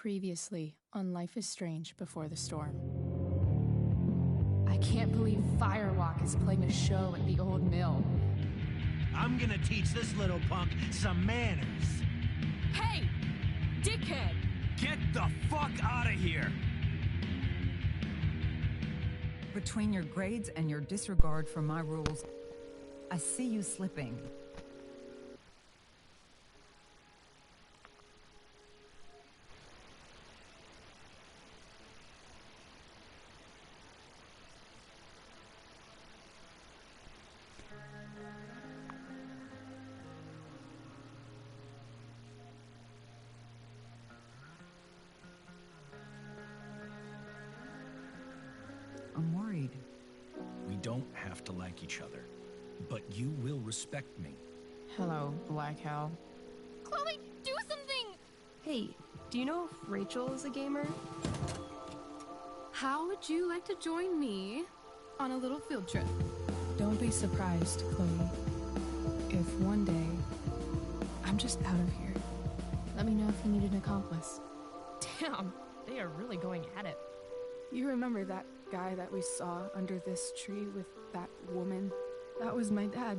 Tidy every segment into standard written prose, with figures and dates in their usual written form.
Previously on Life is Strange Before the Storm. I can't believe Firewalk is playing a show at the old mill. I'm gonna teach this little punk some manners. Hey! Dickhead! Get the fuck out of here! Between your grades and your disregard for my rules, I see you slipping. I'm worried. We don't have to like each other, but you will respect me. Hello, Black Hell. Chloe, do something! Hey, do you know if Rachel is a gamer? How would you like to join me on a little field trip? Don't be surprised, Chloe, if one day I'm just out of here. Let me know if you need an accomplice. Damn, they are really going at it. You remember that guy that we saw under this tree with that woman? That was my dad.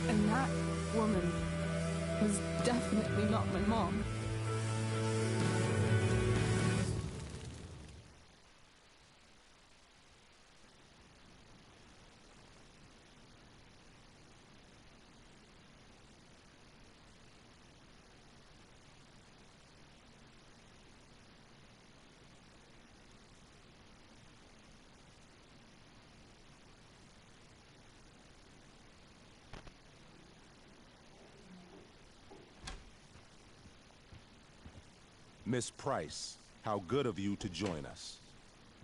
And that woman was definitely not my mom. Miss Price, how good of you to join us.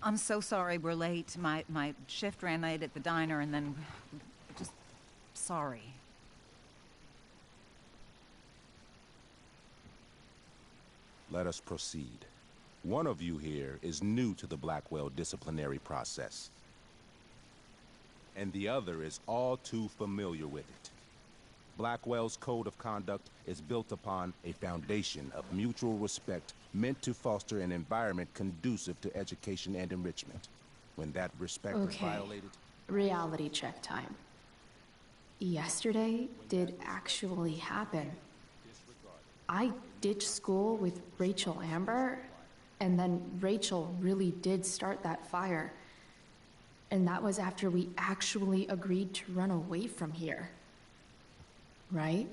I'm so sorry we're late. My shift ran late at the diner and then... just... sorry. Let us proceed. One of you here is new to the Blackwell disciplinary process, and the other is all too familiar with it. Blackwell's code of conduct is built upon a foundation of mutual respect meant to foster an environment conducive to education and enrichment. When that respect is violated... Reality check time. Yesterday did actually happen. I ditched school with Rachel Amber, and then Rachel really did start that fire. And that was after we actually agreed to run away from here. Right?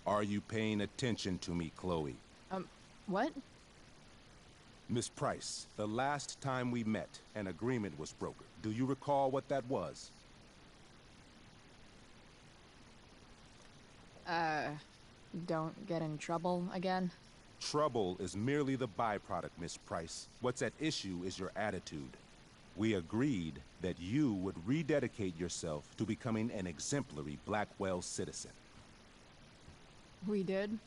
Are you paying attention to me, Chloe? What? Miss Price, the last time we met, an agreement was brokered. Do you recall what that was? Don't get in trouble again? Trouble is merely the byproduct, Miss Price. What's at issue is your attitude. We agreed that you would rededicate yourself to becoming an exemplary Blackwell citizen. We did?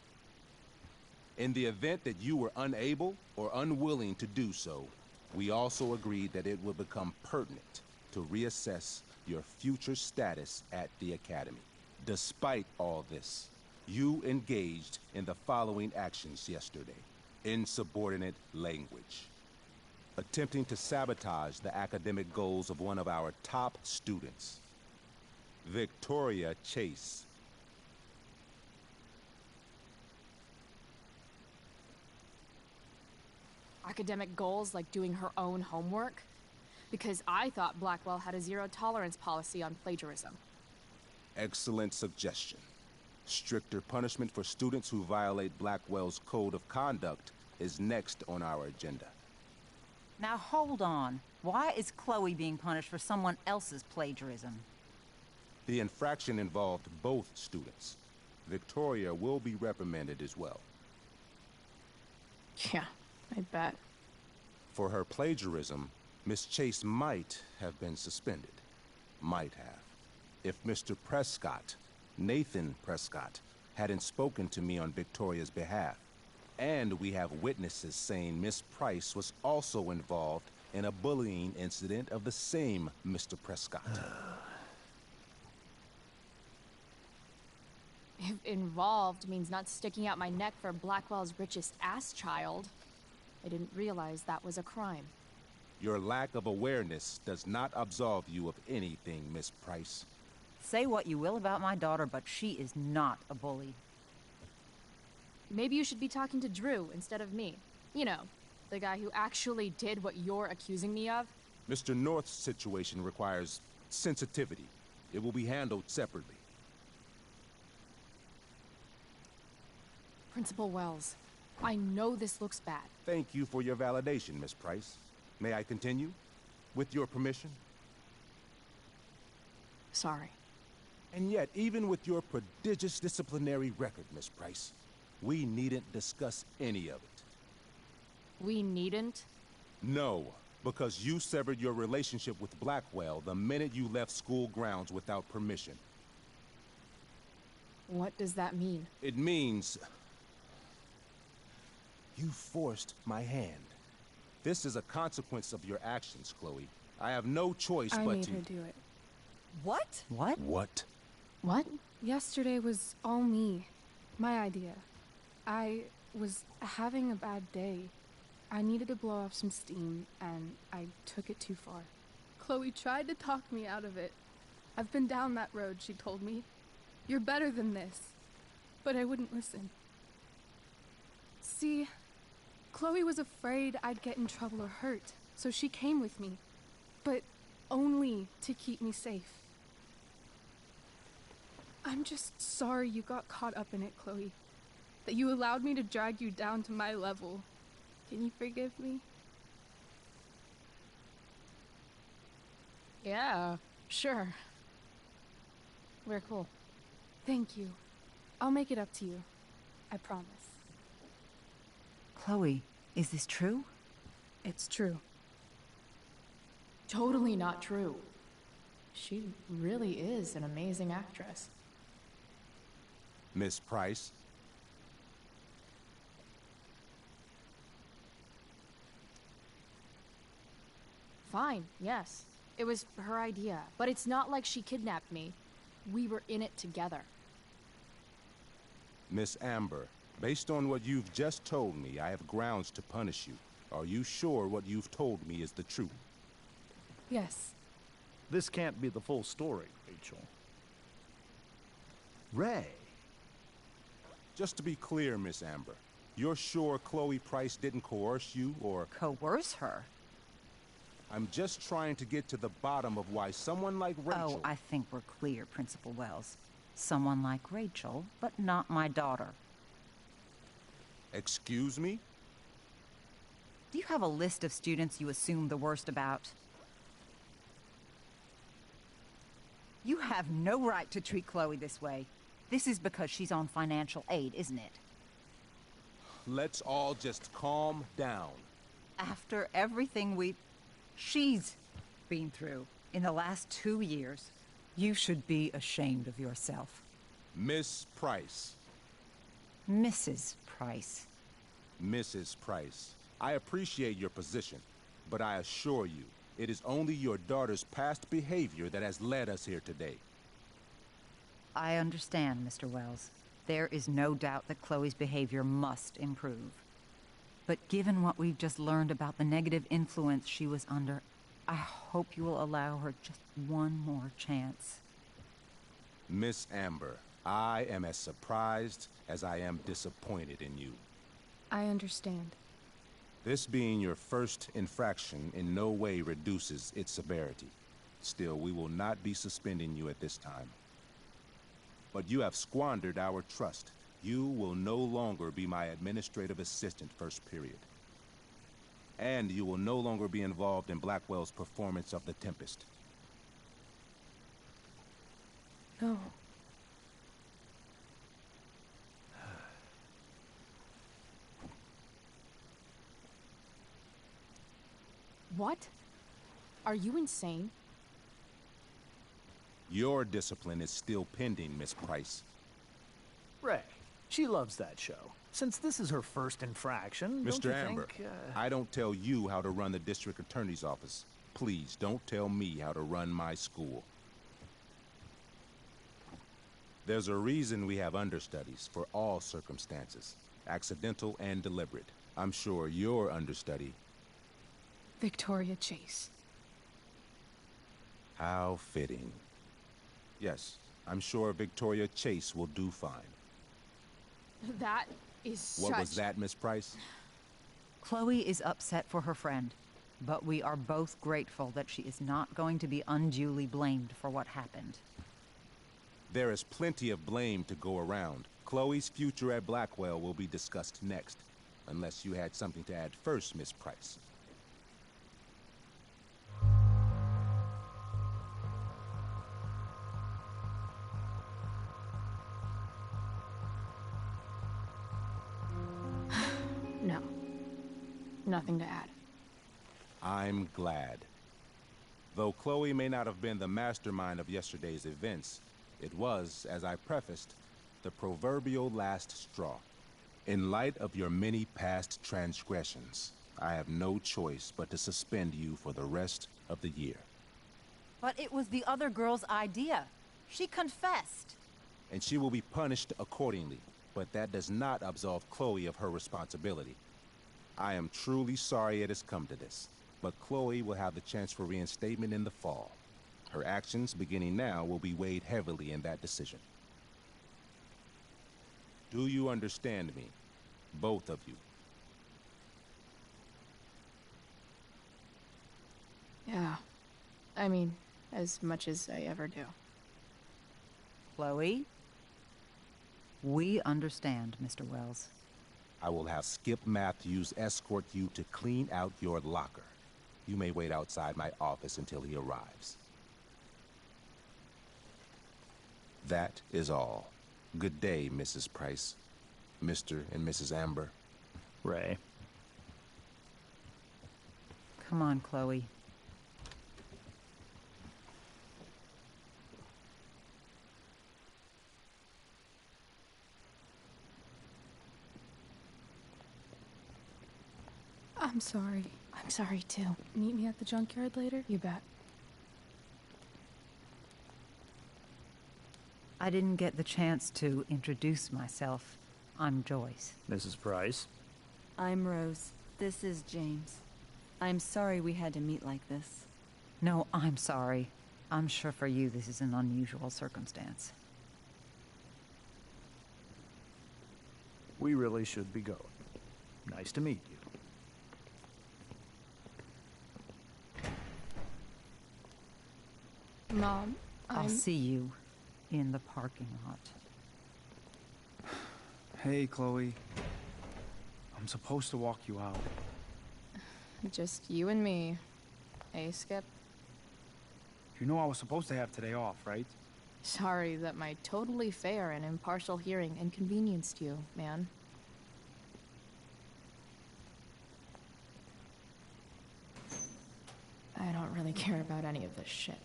In the event that you were unable or unwilling to do so, we also agreed that it would become pertinent to reassess your future status at the Academy. Despite all this, you engaged in the following actions yesterday. Insubordinate language. Attempting to sabotage the academic goals of one of our top students, Victoria Chase. Academic goals like doing her own homework? Because I thought Blackwell had a zero-tolerance policy on plagiarism. Excellent suggestion. Stricter punishment for students who violate Blackwell's code of conduct is next on our agenda. Now hold on. Why is Chloe being punished for someone else's plagiarism? The infraction involved both students. Victoria will be reprimanded as well. Yeah, I bet. For her plagiarism, Miss Chase might have been suspended. Might have. If Mr. Prescott, Nathan Prescott, hadn't spoken to me on Victoria's behalf. And we have witnesses saying Miss Price was also involved in a bullying incident of the same Mr. Prescott. If involved means not sticking out my neck for Blackwell's richest ass child, I didn't realize that was a crime. Your lack of awareness does not absolve you of anything, Miss Price. Say what you will about my daughter, but she is not a bully. Maybe you should be talking to Drew instead of me. You know, the guy who actually did what you're accusing me of. Mr. North's situation requires sensitivity. It will be handled separately. Principal Wells, I know this looks bad. Thank you for your validation, Miss Price. May I continue? With your permission? Sorry. And yet, even with your prodigious disciplinary record, Miss Price, we needn't discuss any of it. We needn't? No, because you severed your relationship with Blackwell the minute you left school grounds without permission. What does that mean? It means you forced my hand. This is a consequence of your actions, Chloe. I have no choice I but made to... her do it. What? What? What? What? Yesterday was all me. My idea. I was having a bad day. I needed to blow off some steam, and I took it too far. Chloe tried to talk me out of it. I've been down that road, she told me. You're better than this. But I wouldn't listen. See, Chloe was afraid I'd get in trouble or hurt, so she came with me. But only to keep me safe. I'm just sorry you got caught up in it, Chloe. That you allowed me to drag you down to my level. Can you forgive me? Yeah, sure. We're cool. Thank you. I'll make it up to you. I promise. Chloe, is this true? It's true. Totally not true. She really is an amazing actress. Miss Price? Fine, yes. It was her idea. But it's not like she kidnapped me. We were in it together. Miss Amber, based on what you've just told me, I have grounds to punish you. Are you sure what you've told me is the truth? Yes. This can't be the full story, Rachel. Ray. Just to be clear, Miss Amber, you're sure Chloe Price didn't coerce you, or... Coerce her? I'm just trying to get to the bottom of why someone like Rachel... Oh, I think we're clear, Principal Wells. Someone like Rachel, but not my daughter. Excuse me? Do you have a list of students you assume the worst about? You have no right to treat Chloe this way. This is because she's on financial aid, isn't it? Let's all just calm down. After everything she's been through in the last 2 years, you should be ashamed of yourself. Miss Price. Mrs. Price. Mrs. Price, I appreciate your position, but I assure you, it is only your daughter's past behavior that has led us here today. I understand, Mr. Wells. There is no doubt that Chloe's behavior must improve. But given what we've just learned about the negative influence she was under, I hope you will allow her just one more chance. Miss Amber, I am as surprised as I am disappointed in you. I understand. This being your first infraction in no way reduces its severity. Still, we will not be suspending you at this time. But you have squandered our trust. You will no longer be my administrative assistant first period. And you will no longer be involved in Blackwell's performance of The Tempest. No. What? Are you insane? Your discipline is still pending, Miss Price. Ray. She loves that show. Since this is her first infraction, don't Mr. you Amber, think, I don't tell you how to run the district attorney's office. Please don't tell me how to run my school. There's a reason we have understudies for all circumstances, accidental and deliberate. I'm sure your understudy... Victoria Chase. How fitting. Yes, I'm sure Victoria Chase will do fine. That is What was that, Miss Price? Chloe is upset for her friend, but we are both grateful that she is not going to be unduly blamed for what happened. There is plenty of blame to go around. Chloe's future at Blackwell will be discussed next, unless you had something to add first, Miss Price. No. Nothing to add. I'm glad. Though Chloe may not have been the mastermind of yesterday's events, it was, as I prefaced, the proverbial last straw. In light of your many past transgressions, I have no choice but to suspend you for the rest of the year. But it was the other girl's idea. She confessed. And she will be punished accordingly, but that does not absolve Chloe of her responsibility. I am truly sorry it has come to this, but Chloe will have the chance for reinstatement in the fall. Her actions, beginning now, will be weighed heavily in that decision. Do you understand me? Both of you. Yeah. I mean, as much as I ever do. Chloe? We understand, Mr. Wells. I will have Skip Matthews escort you to clean out your locker. You may wait outside my office until he arrives. That is all. Good day, Mrs. Price. Mr. and Mrs. Amber. Ray. Come on, Chloe. I'm sorry. I'm sorry too. Meet me at the junkyard later? You bet. I didn't get the chance to introduce myself. I'm Joyce. Mrs. Price. I'm Rose. This is James. I'm sorry we had to meet like this. No, I'm sorry. I'm sure for you this is an unusual circumstance. We really should be going. Nice to meet you. Mom, I'll see you in the parking lot. Hey, Chloe. I'm supposed to walk you out. Just you and me. Hey, Skip. You know I was supposed to have today off, right? Sorry that my totally fair and impartial hearing inconvenienced you, man. I don't really care about any of this shit.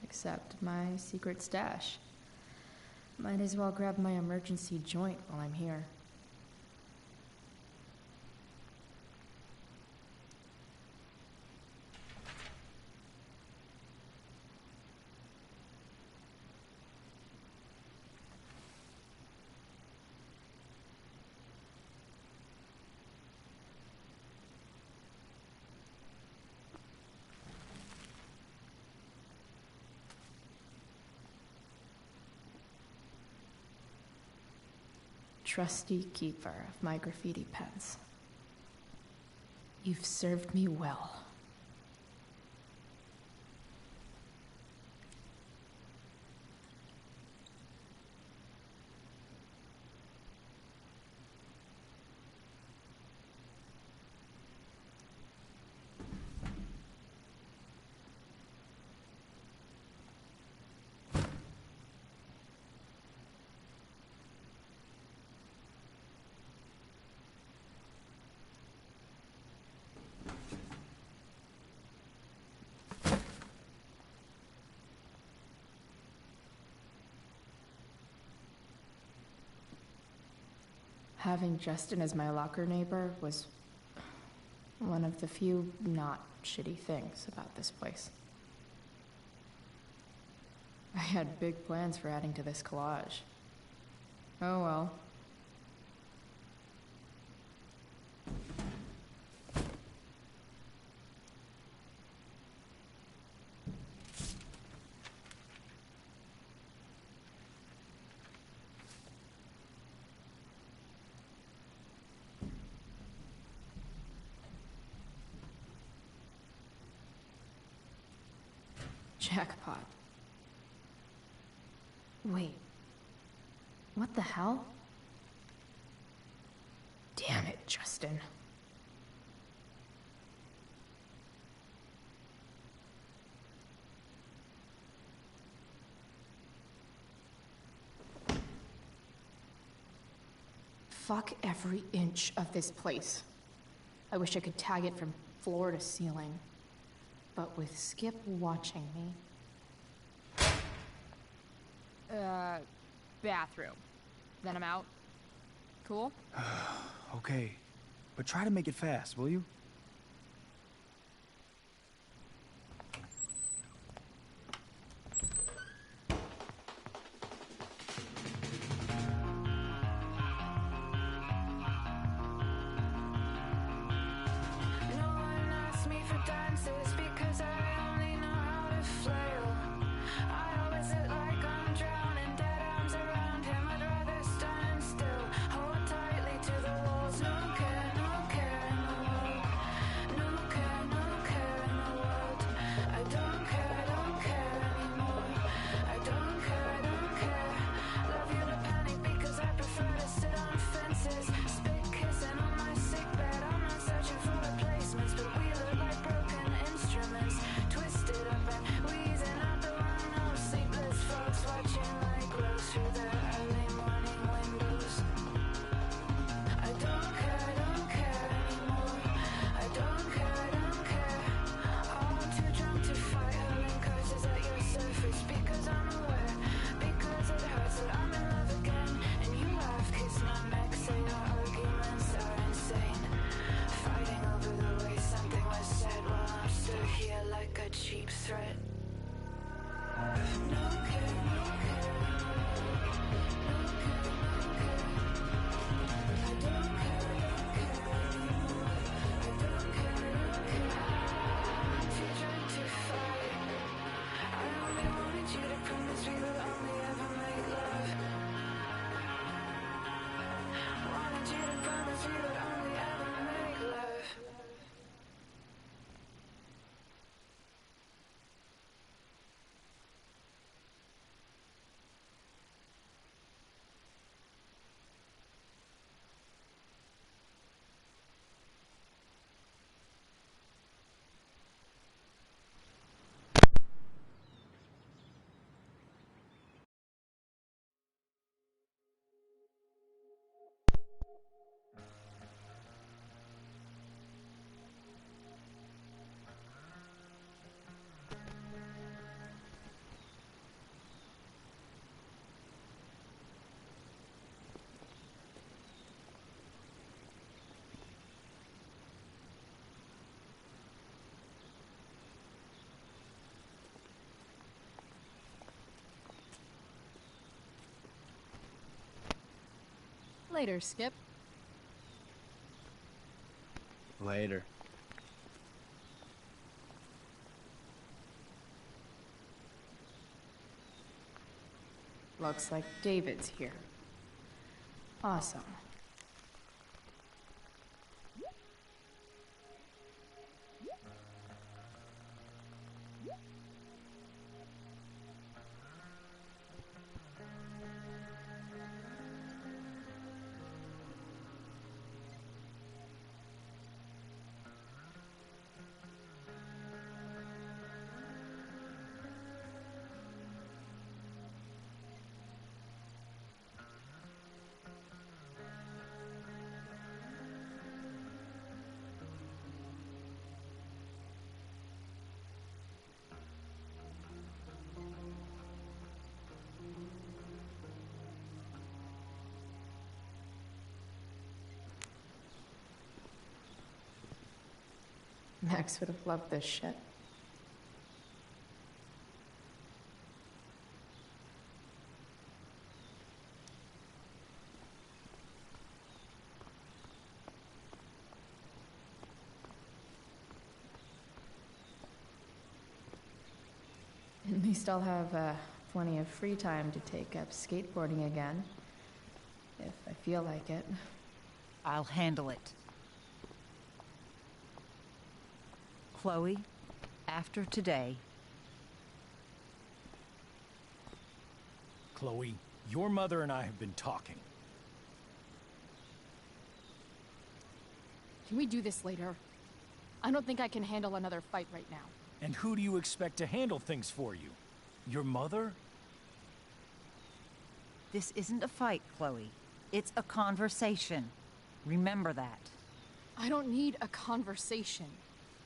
Except my secret stash. Might as well grab my emergency joint while I'm here. Trusty keeper of my graffiti pens. You've served me well. Having Justin as my locker neighbor was one of the few not shitty things about this place. I had big plans for adding to this collage. Oh well. Jackpot. Wait. What the hell? Damn it, Justin. Fuck every inch of this place. I wish I could tag it from floor to ceiling. But with Skip watching me. Bathroom. Then I'm out. Cool? Okay, but try to make it fast, will you? Later, Skip. Later. Looks like David's here. Awesome. Max would have loved this shit. least I'll have plenty of free time to take up skateboarding again. If I feel like it. I'll handle it. Chloe, after today... Chloe, your mother and I have been talking. Can we do this later? I don't think I can handle another fight right now. And who do you expect to handle things for you? Your mother? This isn't a fight, Chloe. It's a conversation. Remember that. I don't need a conversation.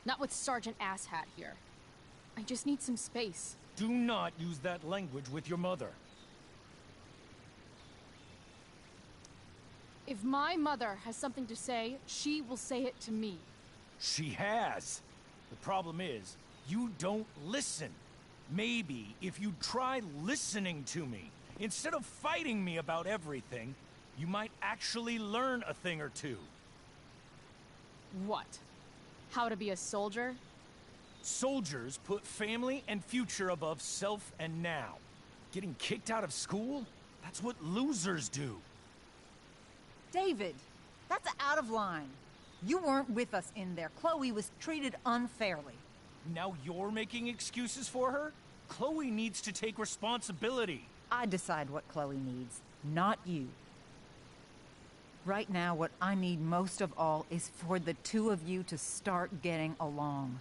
Not with Sergeant Asshat here. I just need some space. Do not use that language with your mother. If my mother has something to say, she will say it to me. She has. The problem is, you don't listen. Maybe if you try listening to me, instead of fighting me about everything, you might actually learn a thing or two. What? How to be a soldier? Soldiers put family and future above self and now. Getting kicked out of school? That's what losers do. David, that's out of line. You weren't with us in there. Chloe was treated unfairly. Now you're making excuses for her? Chloe needs to take responsibility. I decide what Chloe needs, not you. Right now, what I need most of all is for the two of you to start getting along.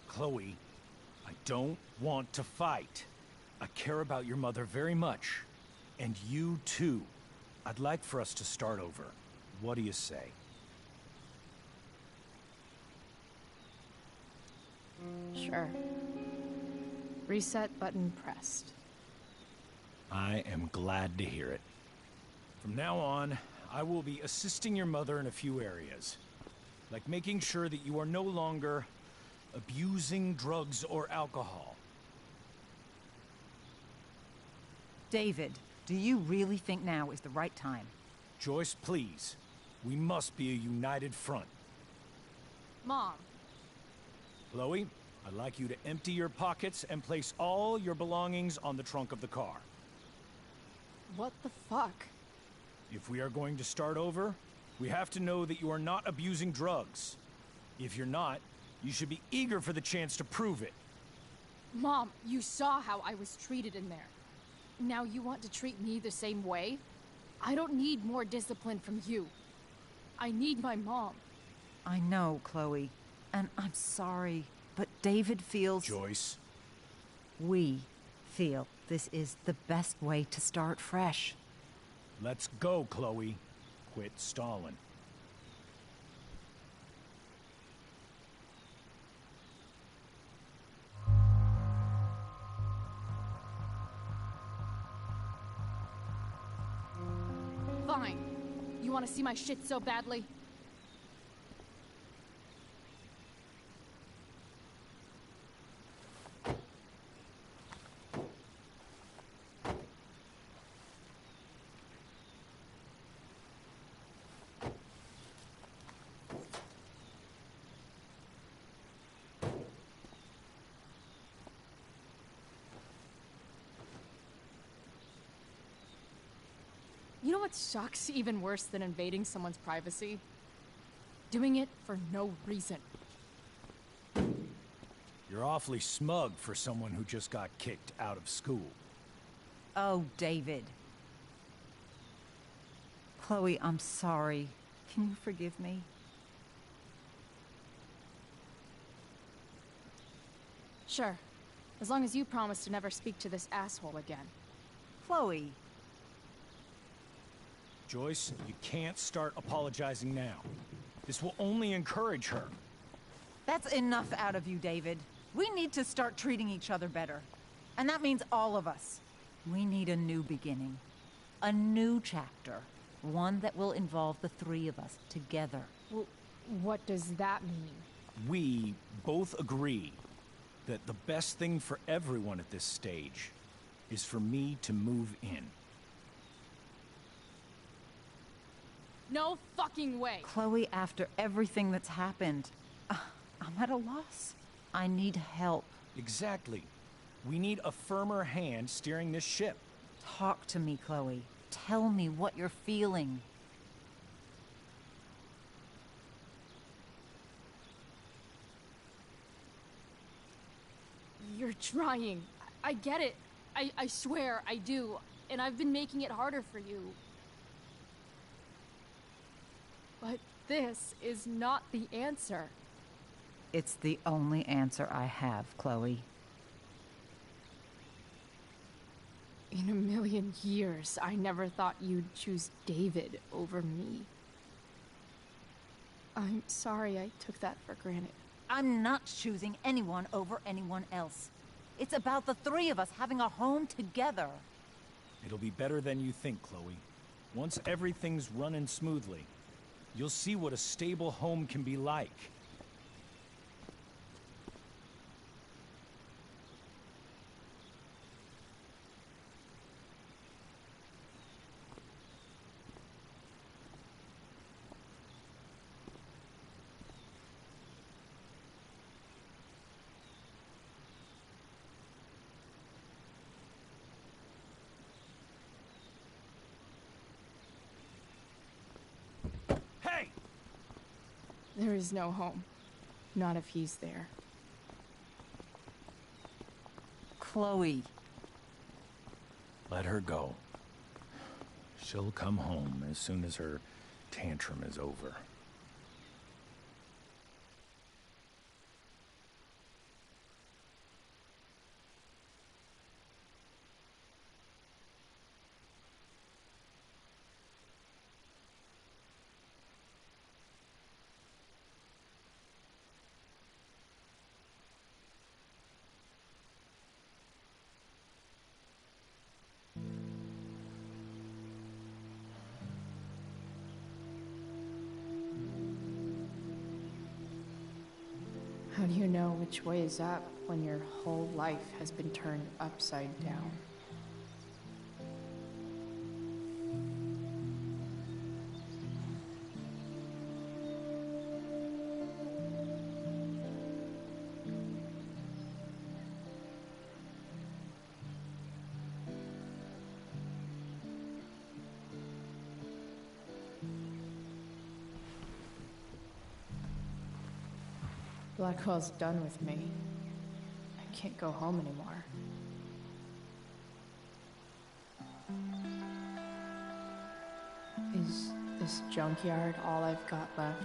Chloe, I don't want to fight. I care about your mother very much. And you too. I'd like for us to start over. What do you say? Sure. Reset button pressed. I am glad to hear it. From now on, I will be assisting your mother in a few areas. Like making sure that you are no longer abusing drugs or alcohol. David, do you really think now is the right time? Joyce, please. We must be a united front. Mom. Chloe, I'd like you to empty your pockets and place all your belongings on the trunk of the car. What the fuck? If we are going to start over, we have to know that you are not abusing drugs. If you're not, you should be eager for the chance to prove it. Mom, you saw how I was treated in there. Now you want to treat me the same way? I don't need more discipline from you. I need my mom. I know, Chloe, and I'm sorry, but David feels... Joyce. We feel this is the best way to start fresh. Let's go, Chloe. Quit stalling. Fine. You want to see my shit so badly? You know what sucks even worse than invading someone's privacy? Doing it for no reason. You're awfully smug for someone who just got kicked out of school. Oh, David. Chloe, I'm sorry. Can you forgive me? Sure. As long as you promise to never speak to this asshole again. Chloe. Joyce, you can't start apologizing now. This will only encourage her. That's enough out of you, David. We need to start treating each other better. And that means all of us. We need a new beginning. A new chapter. One that will involve the three of us together. Well, what does that mean? We both agree that the best thing for everyone at this stage is for me to move in. No fucking way! Chloe, after everything that's happened, I'm at a loss. I need help. Exactly. We need a firmer hand steering this ship. Talk to me, Chloe. Tell me what you're feeling. You're trying. I get it. I swear, I do. And I've been making it harder for you. But this is not the answer. It's the only answer I have, Chloe. In a million years, I never thought you'd choose David over me. I'm sorry I took that for granted. I'm not choosing anyone over anyone else. It's about the three of us having a home together. It'll be better than you think, Chloe. Once everything's running smoothly, you'll see what a stable home can be like. There is no home. Not if he's there. Chloe. Let her go. She'll come home as soon as her tantrum is over. How do you know which way is up when your whole life has been turned upside down? Blackwell's done with me. I can't go home anymore. Is this junkyard all I've got left?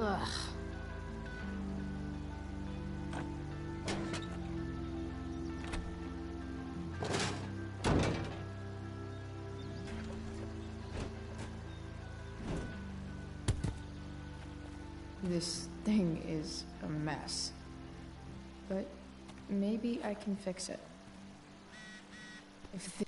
Ugh. This thing is a mess. But maybe I can fix it. If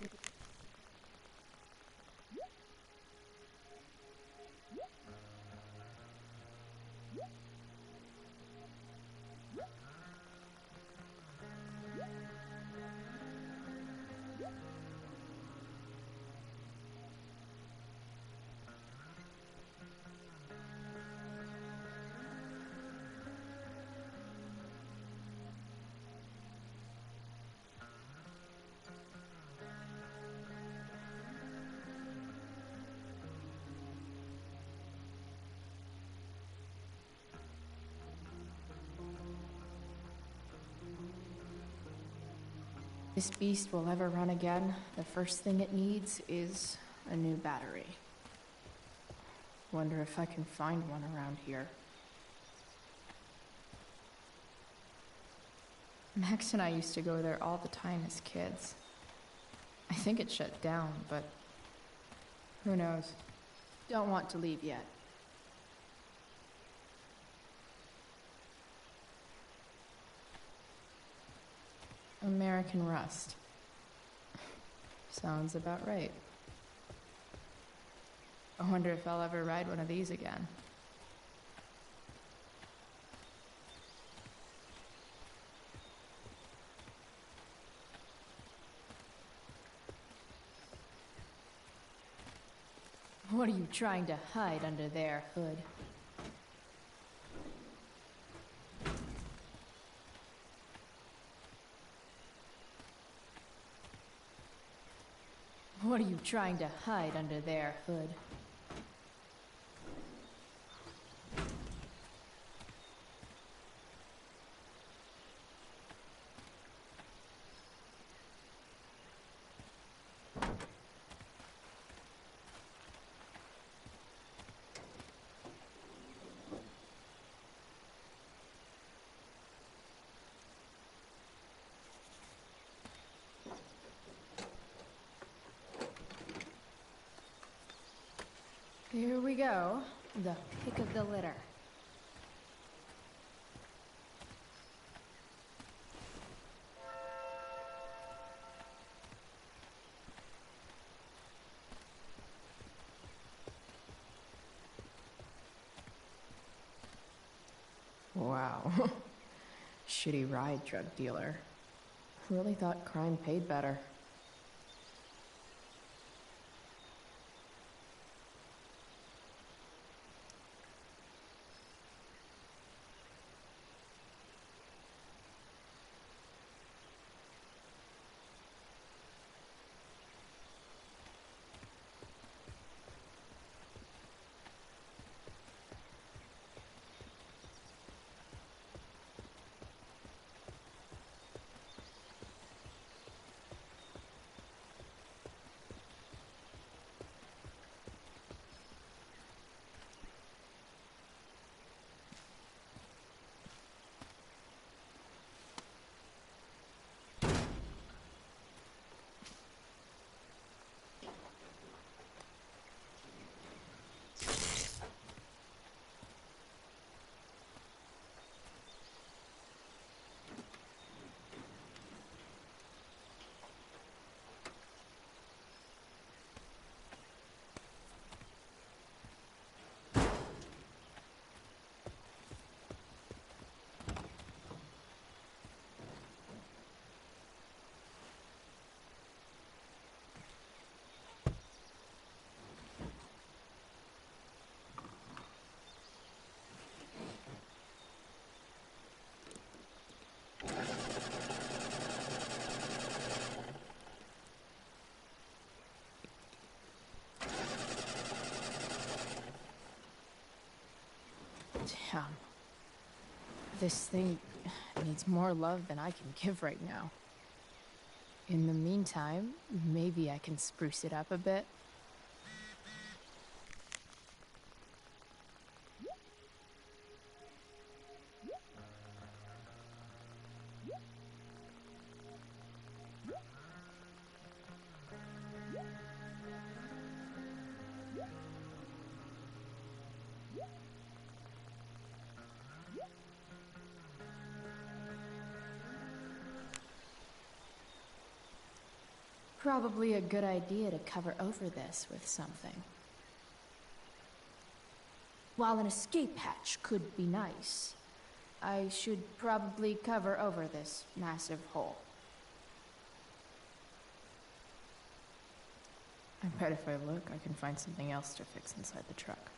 this beast will ever run again, the first thing it needs is a new battery. Wonder if I can find one around here. Max and I used to go there all the time as kids. I think it shut down, but who knows? Don't want to leave yet. American Rust. Sounds about right. I wonder if I'll ever ride one of these again. What are you trying to hide under there, Hood? What are you trying to hide under there, Hood? Here we go, the pick of the litter. Wow. Shitty ride drug dealer. Really thought crime paid better. Damn. This thing needs more love than I can give right now. In the meantime, maybe I can spruce it up a bit. Probably a good idea to cover over this with something. While an escape hatch could be nice, I should probably cover over this massive hole. I bet if I look, I can find something else to fix inside the truck.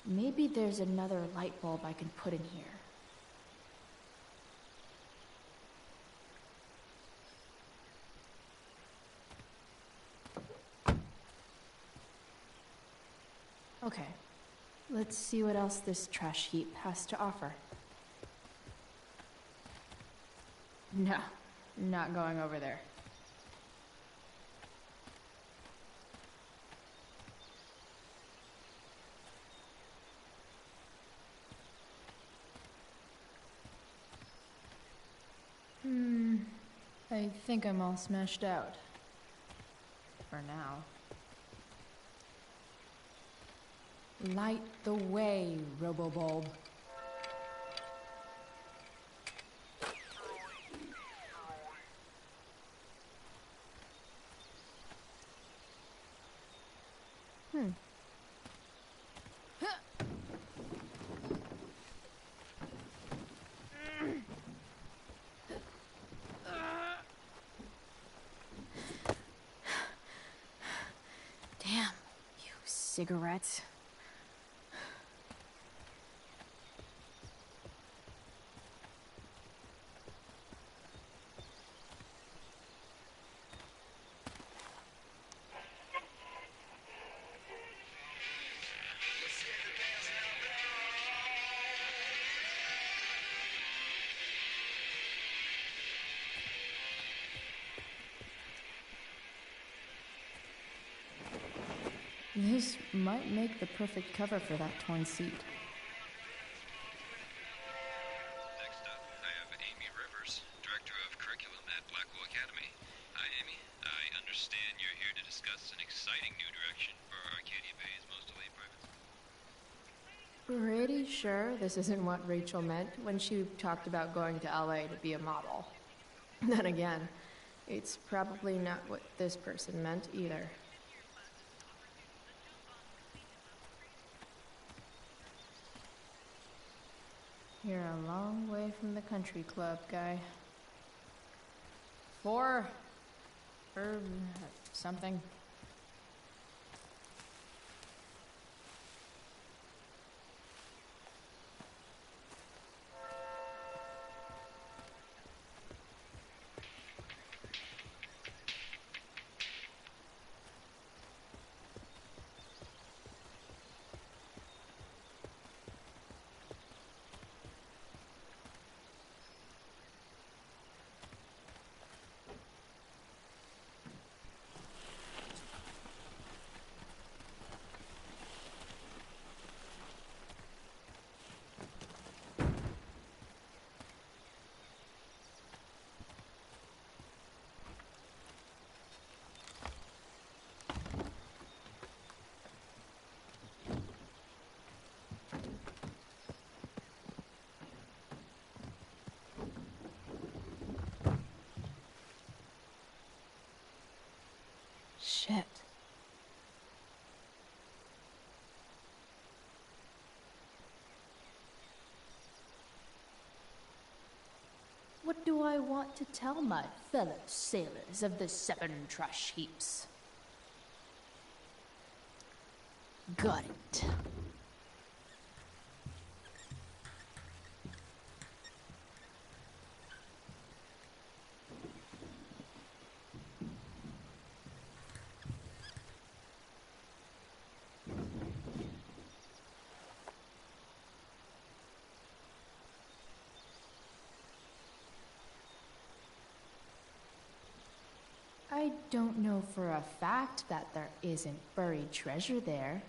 Maybe there's another light bulb I can put in here. Okay, let's see what else this trash heap has to offer. No, not going over there. I think I'm all smashed out. For now. Light the way, Robobulb. Damn, you cigarettes. This might make the perfect cover for that torn seat. Next up, I have Amy Rivers, Director of Curriculum at Blackwell Academy. Hi, Amy. I understand you're here to discuss an exciting new direction for Arcadia Bay's most elite privates. Pretty sure this isn't what Rachel meant when she talked about going to LA to be a model. Then again, it's probably not what this person meant either. You're a long way from the country club, guy. 4 or something. Shit. What do I want to tell my fellow sailors of the 7 trash heaps? Got it. I don't know for a fact that there isn't buried treasure there.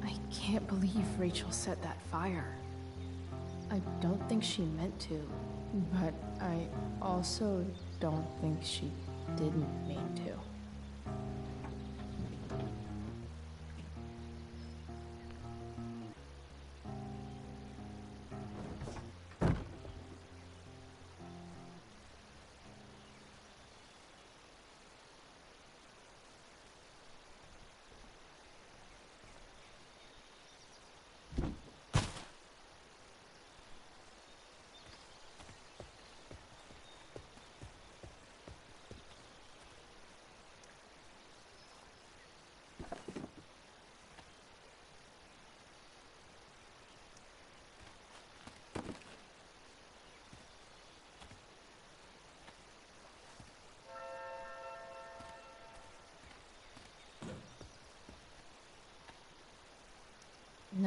I can't believe Rachel set that fire. I don't think she meant to, but I also don't think she didn't mean to.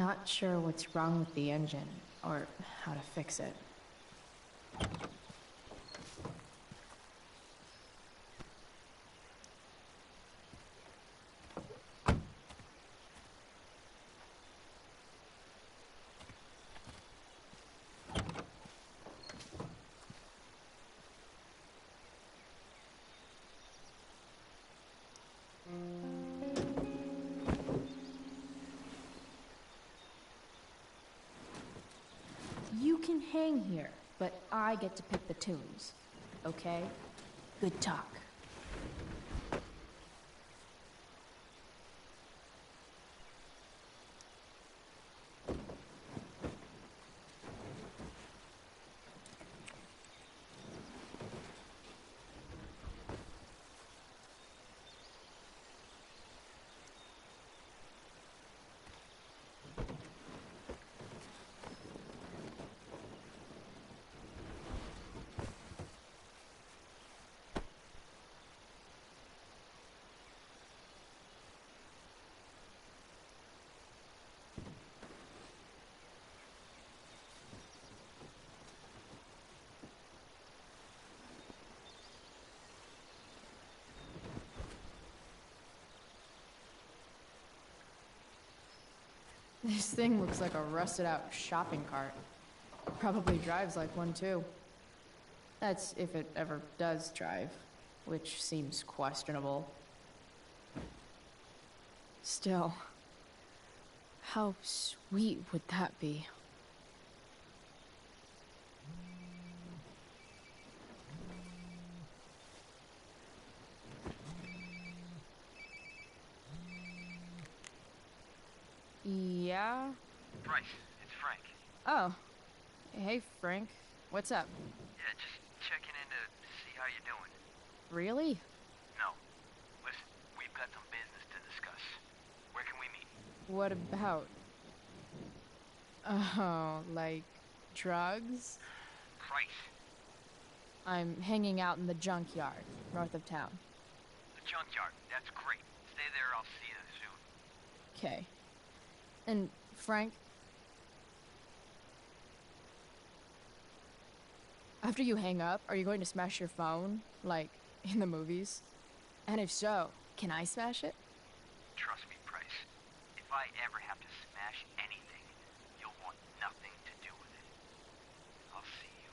not sure what's wrong with the engine, or how to fix it. You can hang here, but I get to pick the tunes, okay? Good talk. This thing looks like a rusted out shopping cart. Probably drives like one too. That's if it ever does drive, which seems questionable. Still, how sweet would that be? Yeah? Bryce, it's Frank. Oh. Hey, Frank. What's up? Yeah, just checking in to see how you're doing. Really? No. Listen, we've got some business to discuss. Where can we meet? What about? Oh, like drugs? Price. I'm hanging out in the junkyard, north of town. The junkyard. That's great. Stay there, I'll see you soon. Okay. And, Frank? After you hang up, are you going to smash your phone? Like, in the movies? And if so, can I smash it? Trust me, Price. If I ever have to smash anything, you'll want nothing to do with it. I'll see you.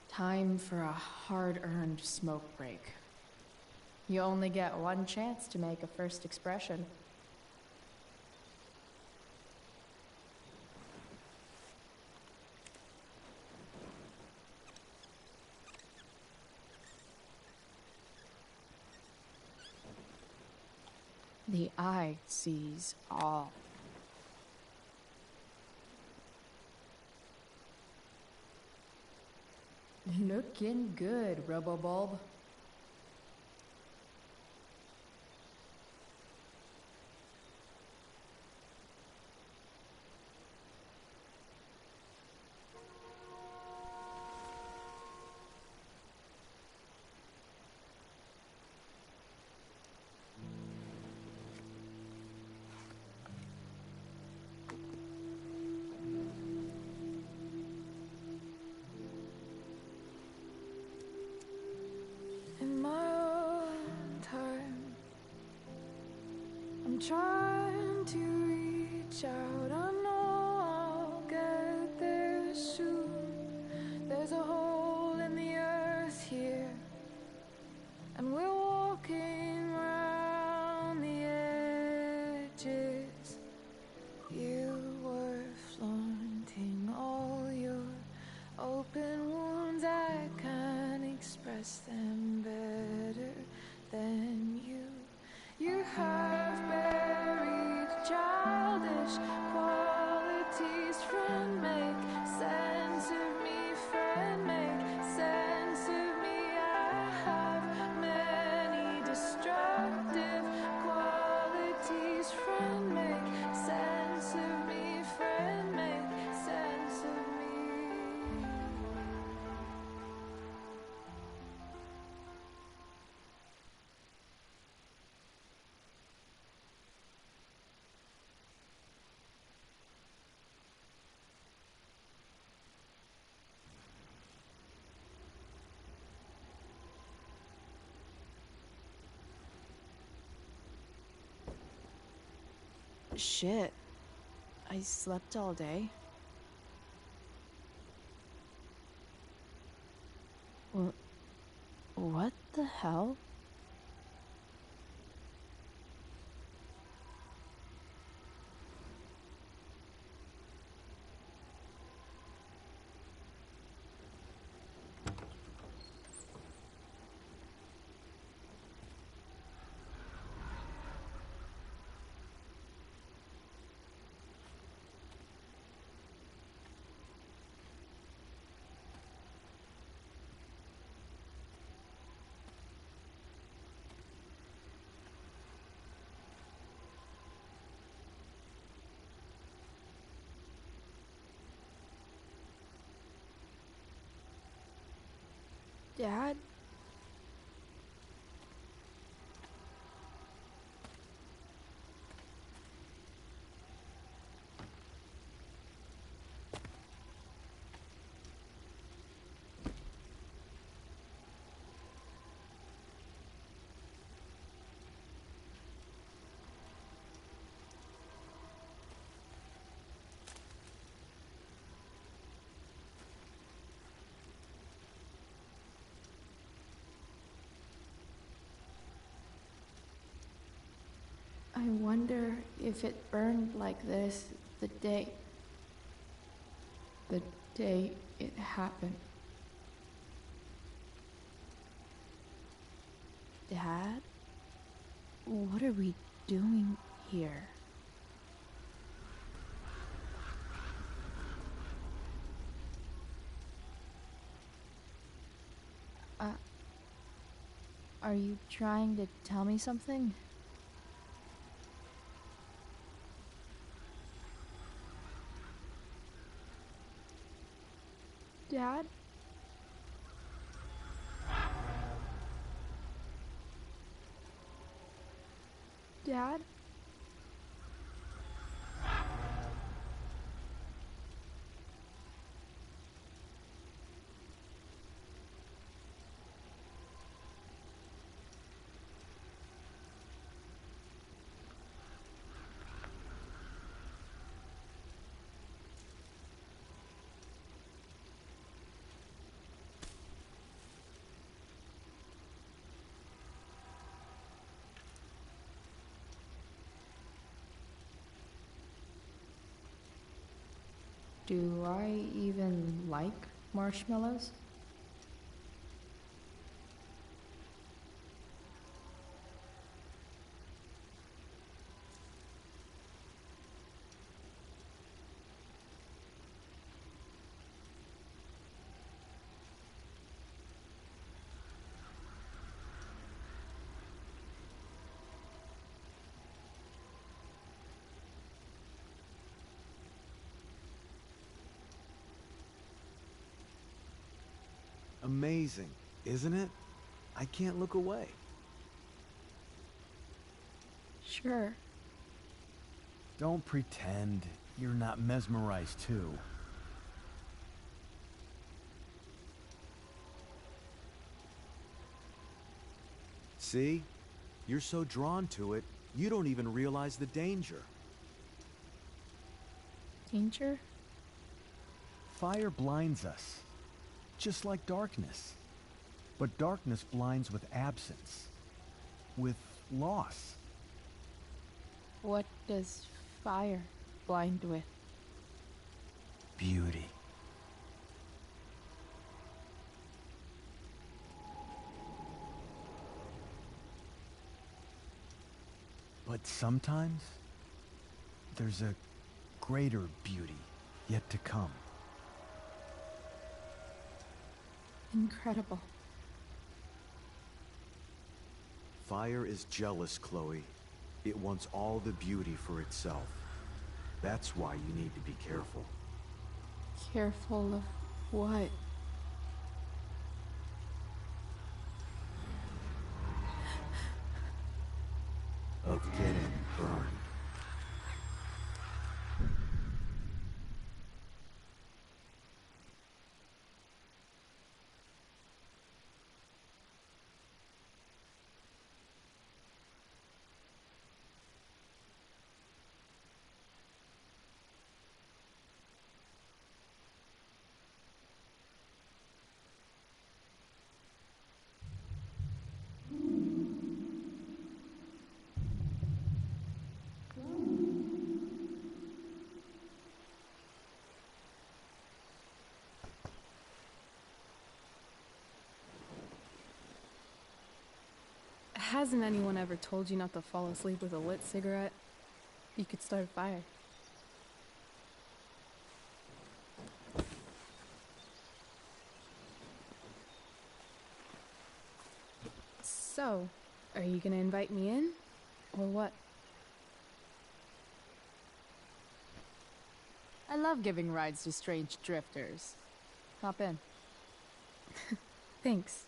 Time for a hard-earned smoke break. You only get one chance to make a first expression. The eye sees all. Looking good, Robobulb. In my own time, I'm trying to reach out. I know I'll get there soon. There's a hole in the earth here, and we're walking around the edges. You were flaunting all your open wounds. I can't express them better than you. You have buried childish qualities. Friend, make sense of me. Friend, make sense of me. I have many destructive qualities. Friend, make sense of me. Shit. I slept all day. What the hell? Dad? I wonder if it burned like this the day it happened. Dad? What are we doing here? Are you trying to tell me something? Dad? Dad? Do I even like marshmallows? Amazing, isn't it? I can't look away. Sure. Don't pretend you're not mesmerized too. See? You're so drawn to it, you don't even realize the danger. Danger? Fire blinds us, just like darkness. But darkness blinds with absence, with loss. What does fire blind with? Beauty. But sometimes, there's a greater beauty yet to come. Incredible. Fire is jealous, Chloe. It wants all the beauty for itself. That's why you need to be careful. Careful of what? Of getting burned. Hasn't anyone ever told you not to fall asleep with a lit cigarette? You could start a fire. So, are you gonna invite me in? Or what? I love giving rides to strange drifters. Hop in. Thanks.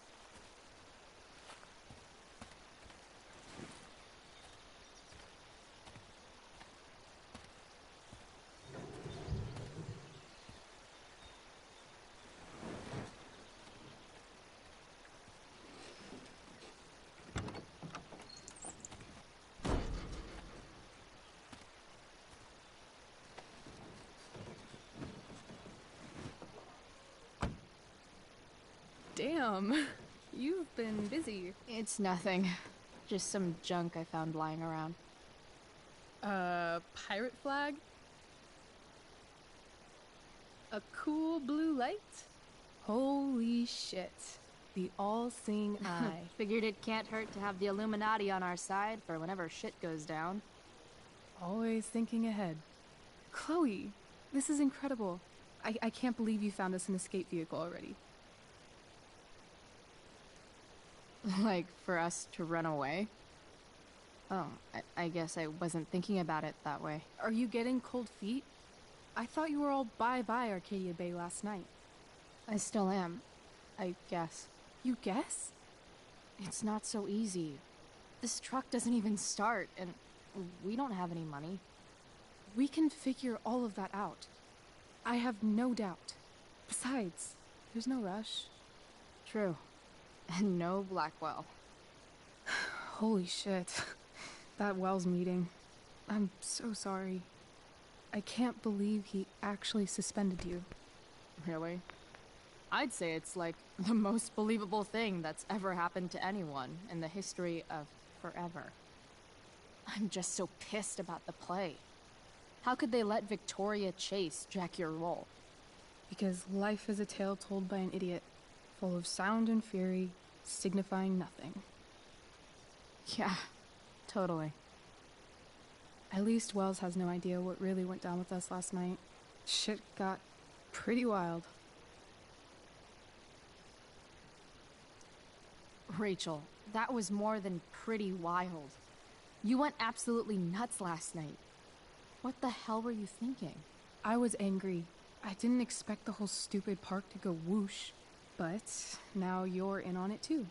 Damn, you've been busy. It's nothing. Just some junk I found lying around. Pirate flag? A cool blue light? Holy shit. The all-seeing eye. Figured it can't hurt to have the Illuminati on our side for whenever shit goes down. Always thinking ahead. Chloe, this is incredible. I can't believe you found us an escape vehicle already. Like, for us to run away? Oh, I guess I wasn't thinking about it that way. Are you getting cold feet? I thought you were all bye-bye Arcadia Bay last night. I still am, I guess. You guess? It's not so easy. This truck doesn't even start, and we don't have any money. We can figure all of that out. I have no doubt. Besides, there's no rush. True. And no Blackwell. Holy shit. That Wells meeting. I'm so sorry. I can't believe he actually suspended you. Really? I'd say it's like the most believable thing that's ever happened to anyone in the history of forever. I'm just so pissed about the play. How could they let Victoria Chase jack your role? Because life is a tale told by an idiot, full of sound and fury, signifying nothing. Yeah, totally. At least Wells has no idea what really went down with us last night. Shit got pretty wild. Rachel, that was more than pretty wild. You went absolutely nuts last night. What the hell were you thinking? I was angry. I didn't expect the whole stupid park to go whoosh. But now you're in on it too.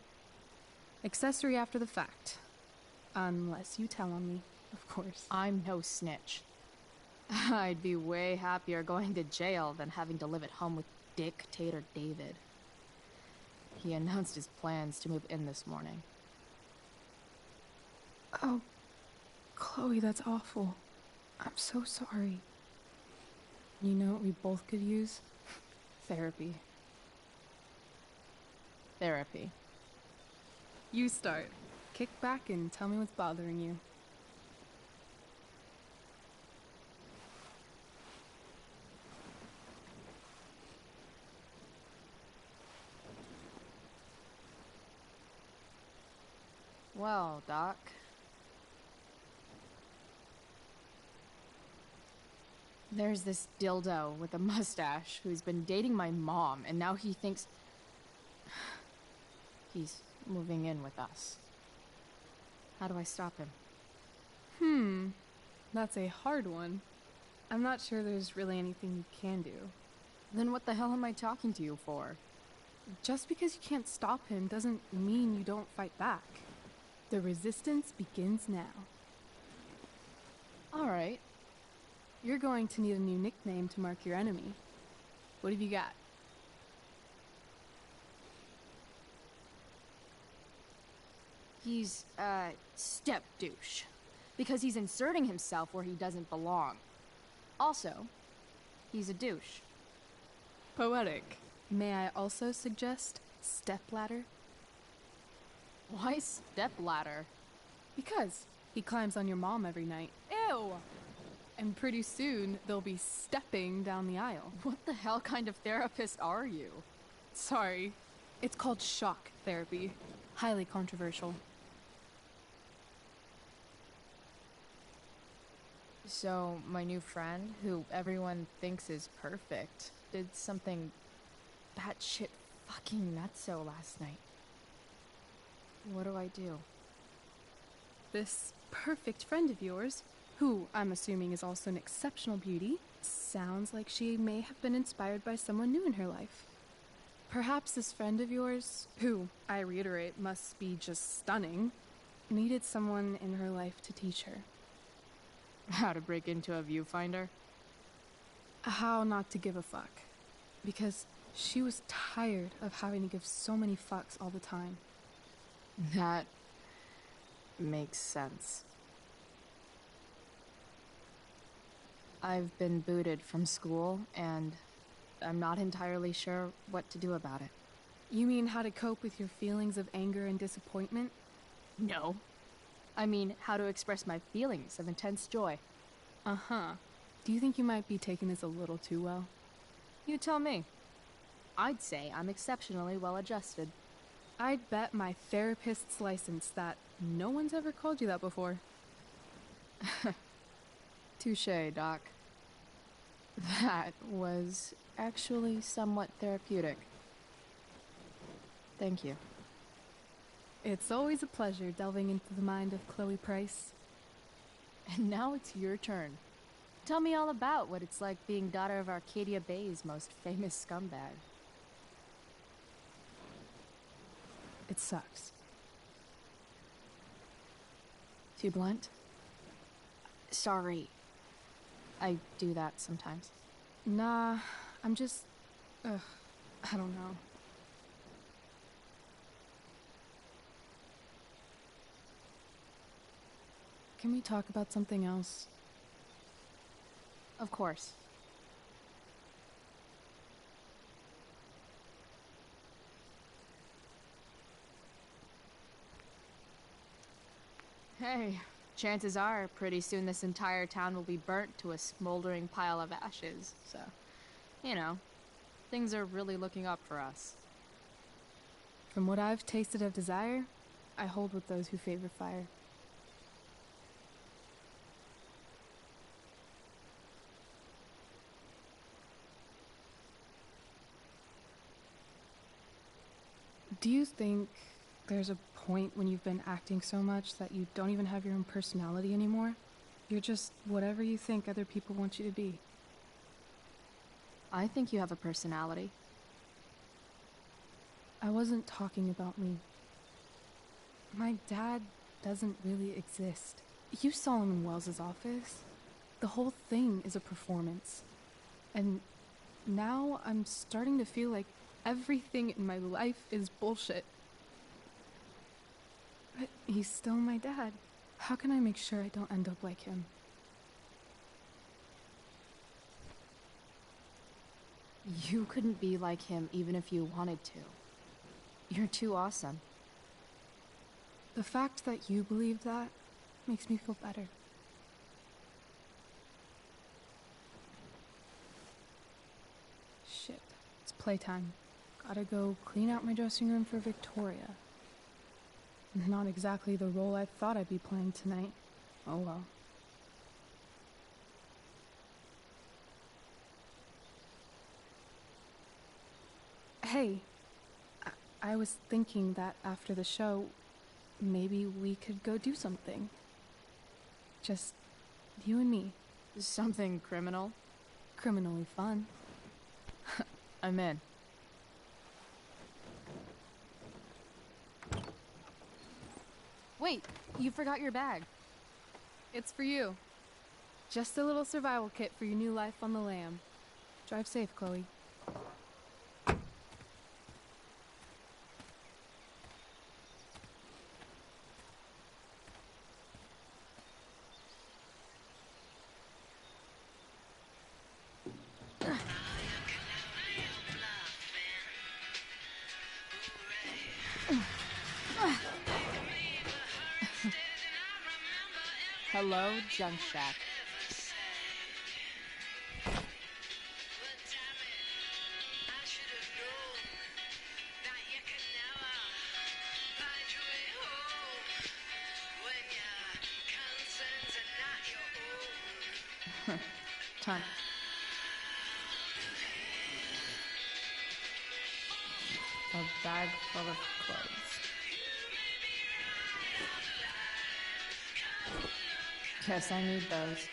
Accessory after the fact. Unless you tell on me, of course. I'm no snitch. I'd be way happier going to jail than having to live at home with Dictator David. He announced his plans to move in this morning. Oh, Chloe, that's awful. I'm so sorry. You know what we both could use? Therapy. Therapy. You start. Kick back and tell me what's bothering you. Well, Doc. There's this dildo with a mustache who's been dating my mom, and now he thinks he's moving in with us. How do I stop him? That's a hard one. I'm not sure there's really anything you can do. Then what the hell am I talking to you for? Just because you can't stop him doesn't mean you don't fight back. The resistance begins now. All right. You're going to need a new nickname to mark your enemy. What have you got? He's a step douche. Because he's inserting himself where he doesn't belong. Also, he's a douche. Poetic. May I also suggest stepladder? Why stepladder? Because he climbs on your mom every night. Ew! And pretty soon, they'll be stepping down the aisle. What the hell kind of therapist are you? Sorry. It's called shock therapy. Highly controversial. So, my new friend, who everyone thinks is perfect, did something batshit fucking nutso last night. What do I do? This perfect friend of yours, who I'm assuming is also an exceptional beauty, sounds like she may have been inspired by someone new in her life. Perhaps this friend of yours, who, I reiterate, must be just stunning, needed someone in her life to teach her. How to break into a viewfinder? How not to give a fuck. Because she was tired of having to give so many fucks all the time. That makes sense. I've been booted from school, and I'm not entirely sure what to do about it. You mean how to cope with your feelings of anger and disappointment? No. I mean, how to express my feelings of intense joy. Uh-huh. Do you think you might be taking this a little too well? You tell me. I'd say I'm exceptionally well adjusted. I'd bet my therapist's license that no one's ever called you that before. Touché, Doc. That was actually somewhat therapeutic. Thank you. It's always a pleasure delving into the mind of Chloe Price. And now it's your turn. Tell me all about what it's like being daughter of Arcadia Bay's most famous scumbag. It sucks. Too blunt? Sorry. I do that sometimes. Nah, I'm just... I don't know. Can we talk about something else? Of course. Hey, chances are pretty soon this entire town will be burnt to a smoldering pile of ashes, so, you know, things are really looking up for us. From what I've tasted of desire, I hold with those who favor fire. Do you think there's a point when you've been acting so much that you don't even have your own personality anymore? You're just whatever you think other people want you to be. I think you have a personality. I wasn't talking about me. My dad doesn't really exist. You saw him in Wells's office. The whole thing is a performance. And now I'm starting to feel like everything in my life is bullshit. But he's still my dad. How can I make sure I don't end up like him? You couldn't be like him even if you wanted to. You're too awesome. The fact that you believe that makes me feel better. Shit, it's playtime. Gotta go clean out my dressing room for Victoria. Not exactly the role I thought I'd be playing tonight. Oh well. Hey, I was thinking that after the show, maybe we could go do something. Just you and me. Something criminal? Criminally fun. I'm in. Wait, you forgot your bag. It's for you. Just a little survival kit for your new life on the lam. Drive safe, Chloe. Hello, Junk Shack. Huh. A bag full of clothes. Guess I need those.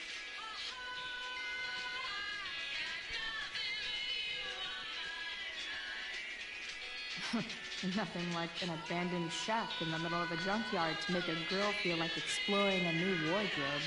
Nothing like an abandoned shack in the middle of a junkyard to make a girl feel like exploring a new wardrobe.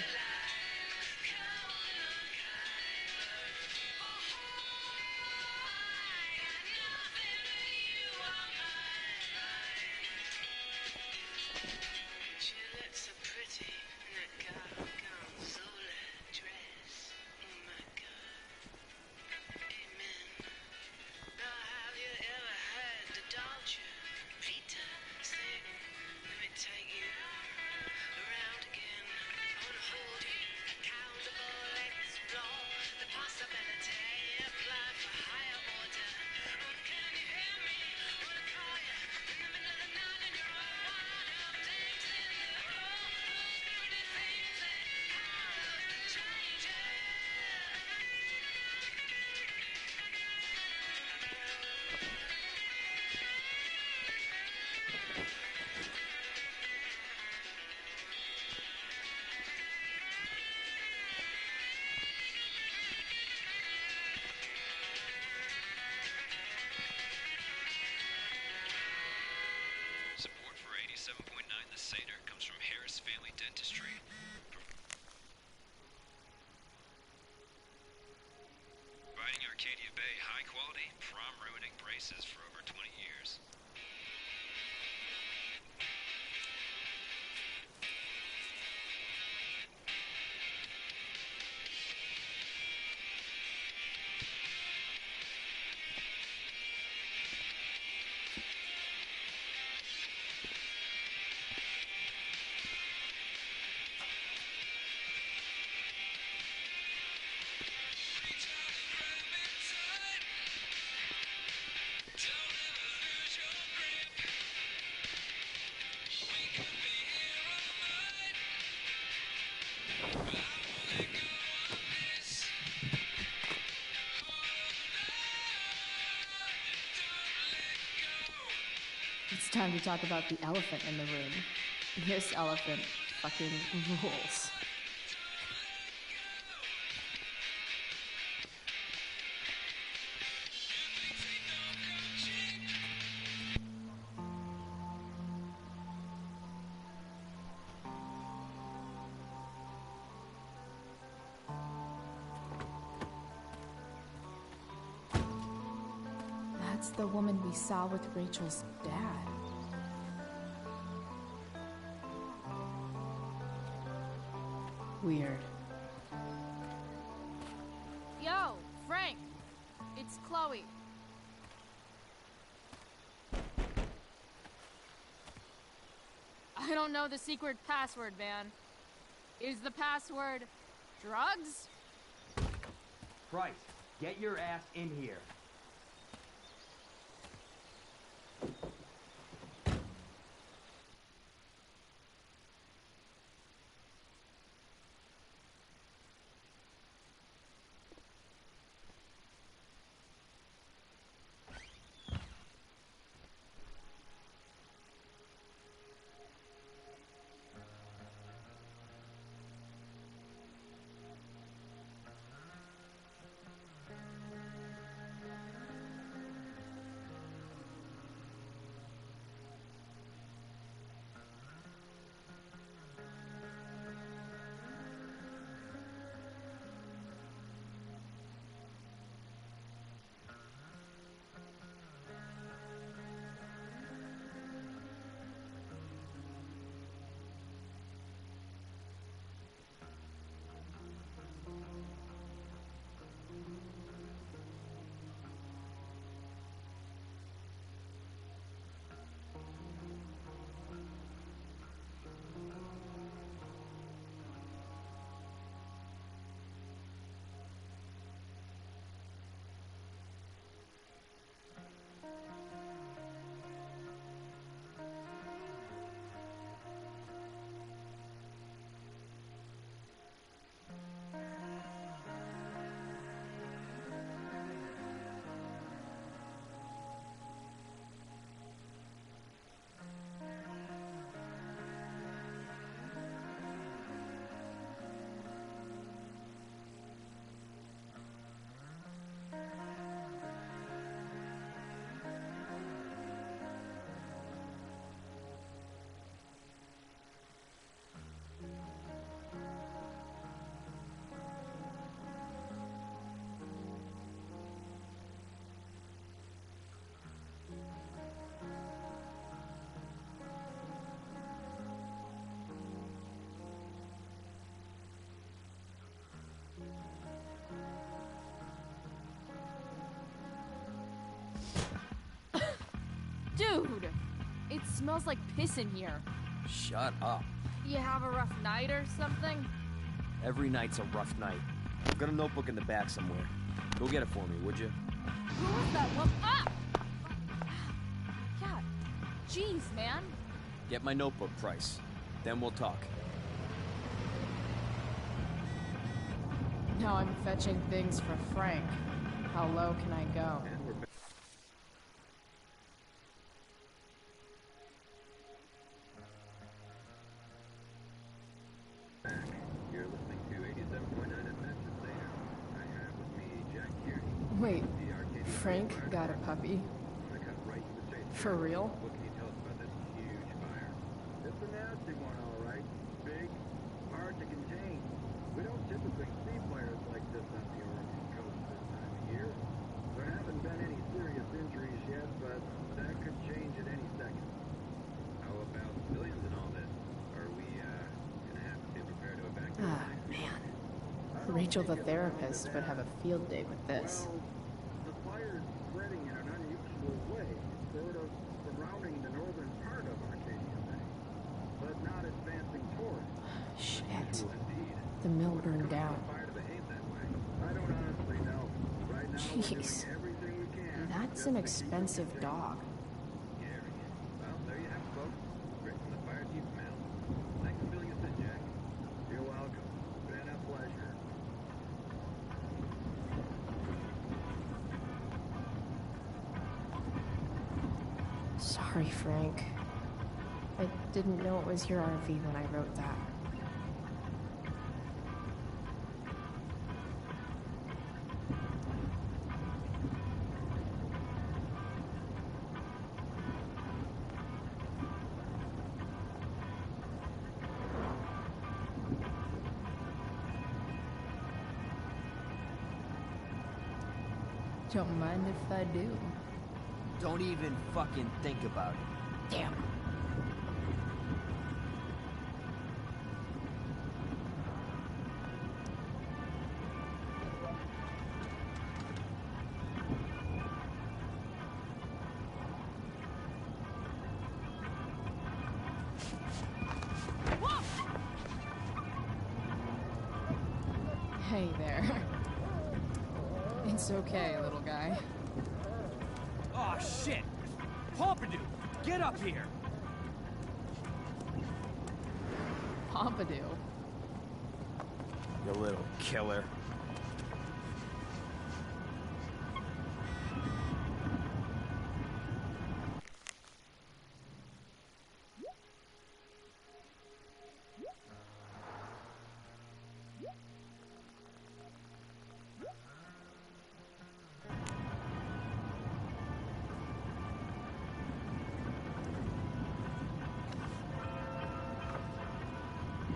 Support for 87.9 The Seder comes from Harris Family Dentistry. Providing Arcadia Bay high-quality, prom-ruining braces for over 20 years. It's time to talk about the elephant in the room. This elephant fucking rules. That's the woman we saw with Rachel's dad. Weird. Yo, Frank! It's Chloe. I don't know the secret password, man. Is the password drugs? Bryce, get your ass in here. Dude! It smells like piss in here. Shut up. You have a rough night or something? Every night's a rough night. I've got a notebook in the back somewhere. Go get it for me, would you? Who was that one? Ah! God. Jeez, man. Get my notebook, Price. Then we'll talk. Now I'm fetching things for Frank. How low can I go? Wait, Frank got a puppy? For real? It's a nasty one, all right. Big, hard to contain. We don't typically see fires like this on the Oregon coast this time of year. There haven't been any serious injuries yet, but that could change at any second. How about civilians and all this? Are we, gonna have to be prepared to evacuate? Ah, man. Rachel the therapist would have a field day with this. Well, the fire's spreading in an unusual way, sort of surrounding the northern part of Arcadia Bay, but not advancing toward it. Shit. The mill burned down. I don't honestly know. Right now, we're doing Jeez. everything we can. That's an expensive dog. Well, there you have it, folks. Straight from the fire chief's mouth. Thanks for filling us in, Jack. You're welcome. Been a pleasure. Sorry, Frank. I didn't know it was your RV when I wrote that. Don't mind if I do. Don't even fucking think about it. Damn. Hey there. It's okay, little guy. Oh, shit! Pompidou, get up here! Pompidou? You little killer.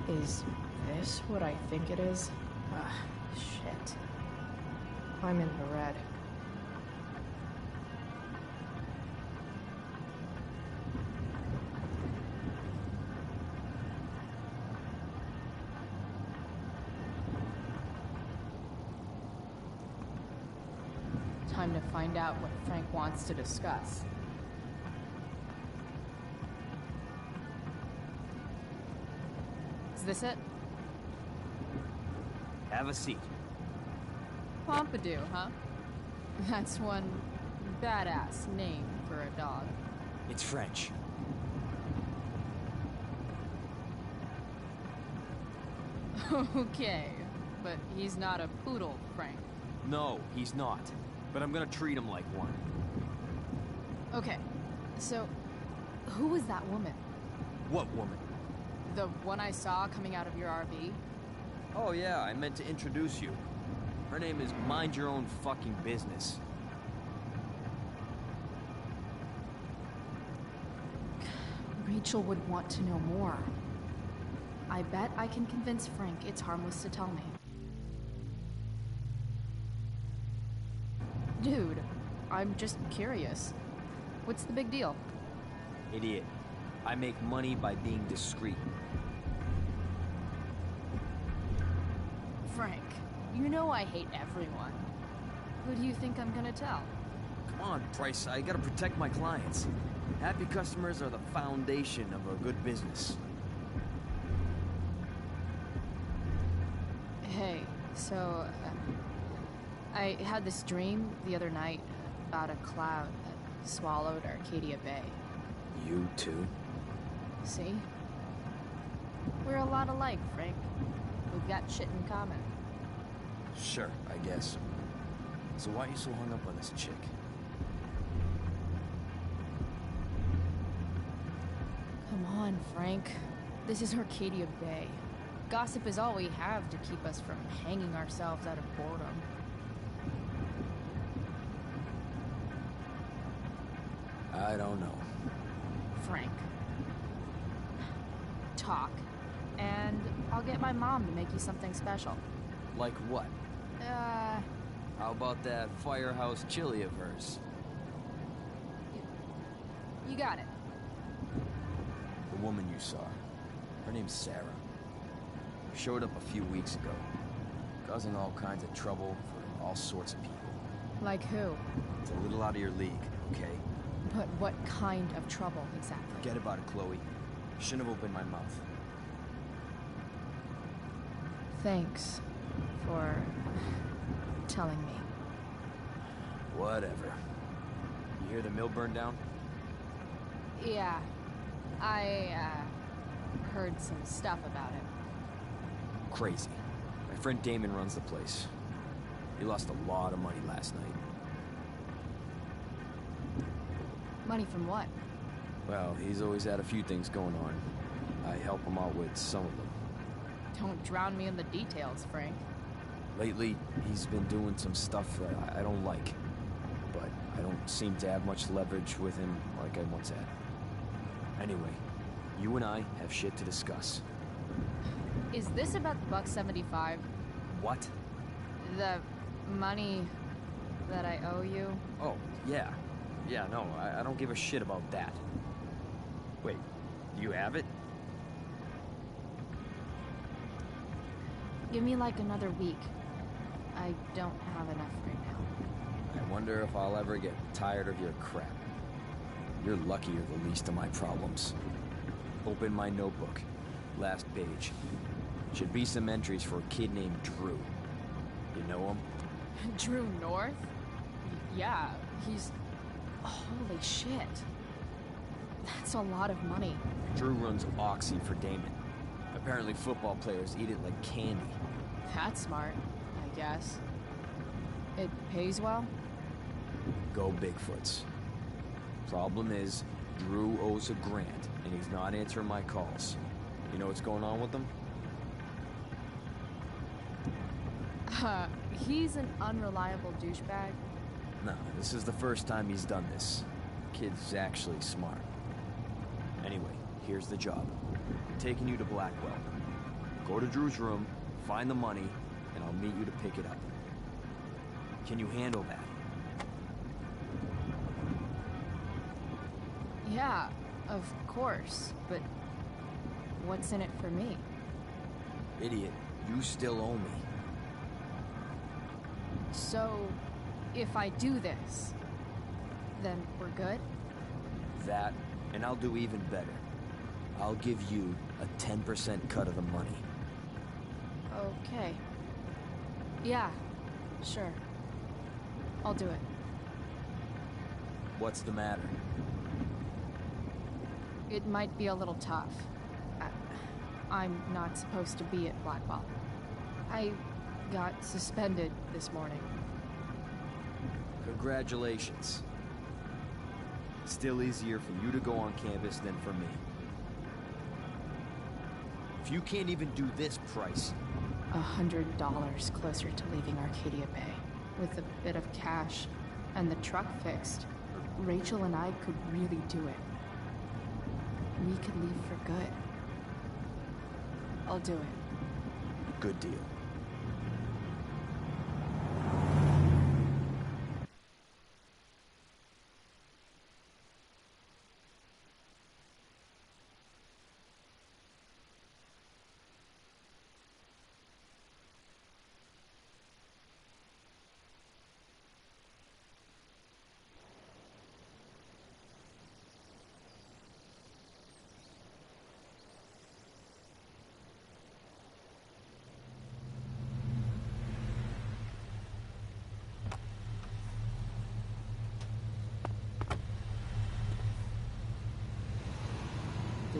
Is this what I think it is? Ugh, shit. I'm in the red. Time to find out what Frank wants to discuss. Is this it? Have a seat. Pompidou, huh? That's one badass name for a dog. It's French. Okay, but he's not a poodle, Frank. No, he's not. But I'm gonna treat him like one. Okay, so who was that woman? What woman? The one I saw coming out of your RV? Oh yeah, I meant to introduce you. Her name is Mind Your Own Fucking Business. Rachel would want to know more. I bet I can convince Frank it's harmless to tell me. Dude, I'm just curious. What's the big deal? Idiot. I make money by being discreet. Frank, you know I hate everyone. Who do you think I'm gonna tell? Come on, Price, I gotta protect my clients. Happy customers are the foundation of a good business. Hey, so, I had this dream the other night about a cloud that swallowed Arcadia Bay. You too? See? We're a lot alike, Frank. We've got shit in common. Sure, I guess. So why are you so hung up on this chick? Come on, Frank. This is Arcadia Bay. Gossip is all we have to keep us from hanging ourselves out of boredom. I don't know. Frank. Talk. And I'll get my mom to make you something special. Like what? How about that firehouse chili of hers? You got it. The woman you saw. Her name's Sarah. Showed up a few weeks ago. Causing all kinds of trouble for all sorts of people. Like who? It's a little out of your league, okay? But what kind of trouble, exactly? Forget about it, Chloe. Shouldn't have opened my mouth. Thanks for telling me. Whatever. You hear the mill burned down? Yeah. I, heard some stuff about it. Crazy. My friend Damon runs the place. He lost a lot of money last night. Money from what? Well, he's always had a few things going on. I help him out with some of them. Don't drown me in the details, Frank. Lately, he's been doing some stuff that I don't like. But I don't seem to have much leverage with him like I once had. Anyway, you and I have shit to discuss. Is this about the $1.75? What? The money that I owe you? Oh, yeah. Yeah, no, I don't give a shit about that. Wait, you have it? Give me like another week. I don't have enough right now. I wonder if I'll ever get tired of your crap. You're lucky you're the least of my problems. Open my notebook. Last page. Should be some entries for a kid named Drew. You know him? Drew North? Yeah, he's... Holy shit. That's a lot of money. Drew runs Oxy for Damon. Apparently football players eat it like candy. That's smart, I guess. It pays well? Go Bigfoots. Problem is, Drew owes a grant, and he's not answering my calls. You know what's going on with him? He's an unreliable douchebag. No, this is the first time he's done this. Kid's actually smart. Anyway, here's the job. I'm taking you to Blackwell. Go to Drew's room, find the money, and I'll meet you to pick it up. Can you handle that? Yeah, of course, but what's in it for me? Idiot, you still owe me. So, if I do this, then we're good? That, and I'll do even better. I'll give you a 10% cut of the money. Okay. Yeah, sure. I'll do it. What's the matter? It might be a little tough. I'm not supposed to be at Blackwell. I got suspended this morning. Congratulations. Still easier for you to go on campus than for me. If you can't even do this price... $100 closer to leaving Arcadia Bay. With a bit of cash and the truck fixed, Rachel and I could really do it. We could leave for good. I'll do it. Good deal.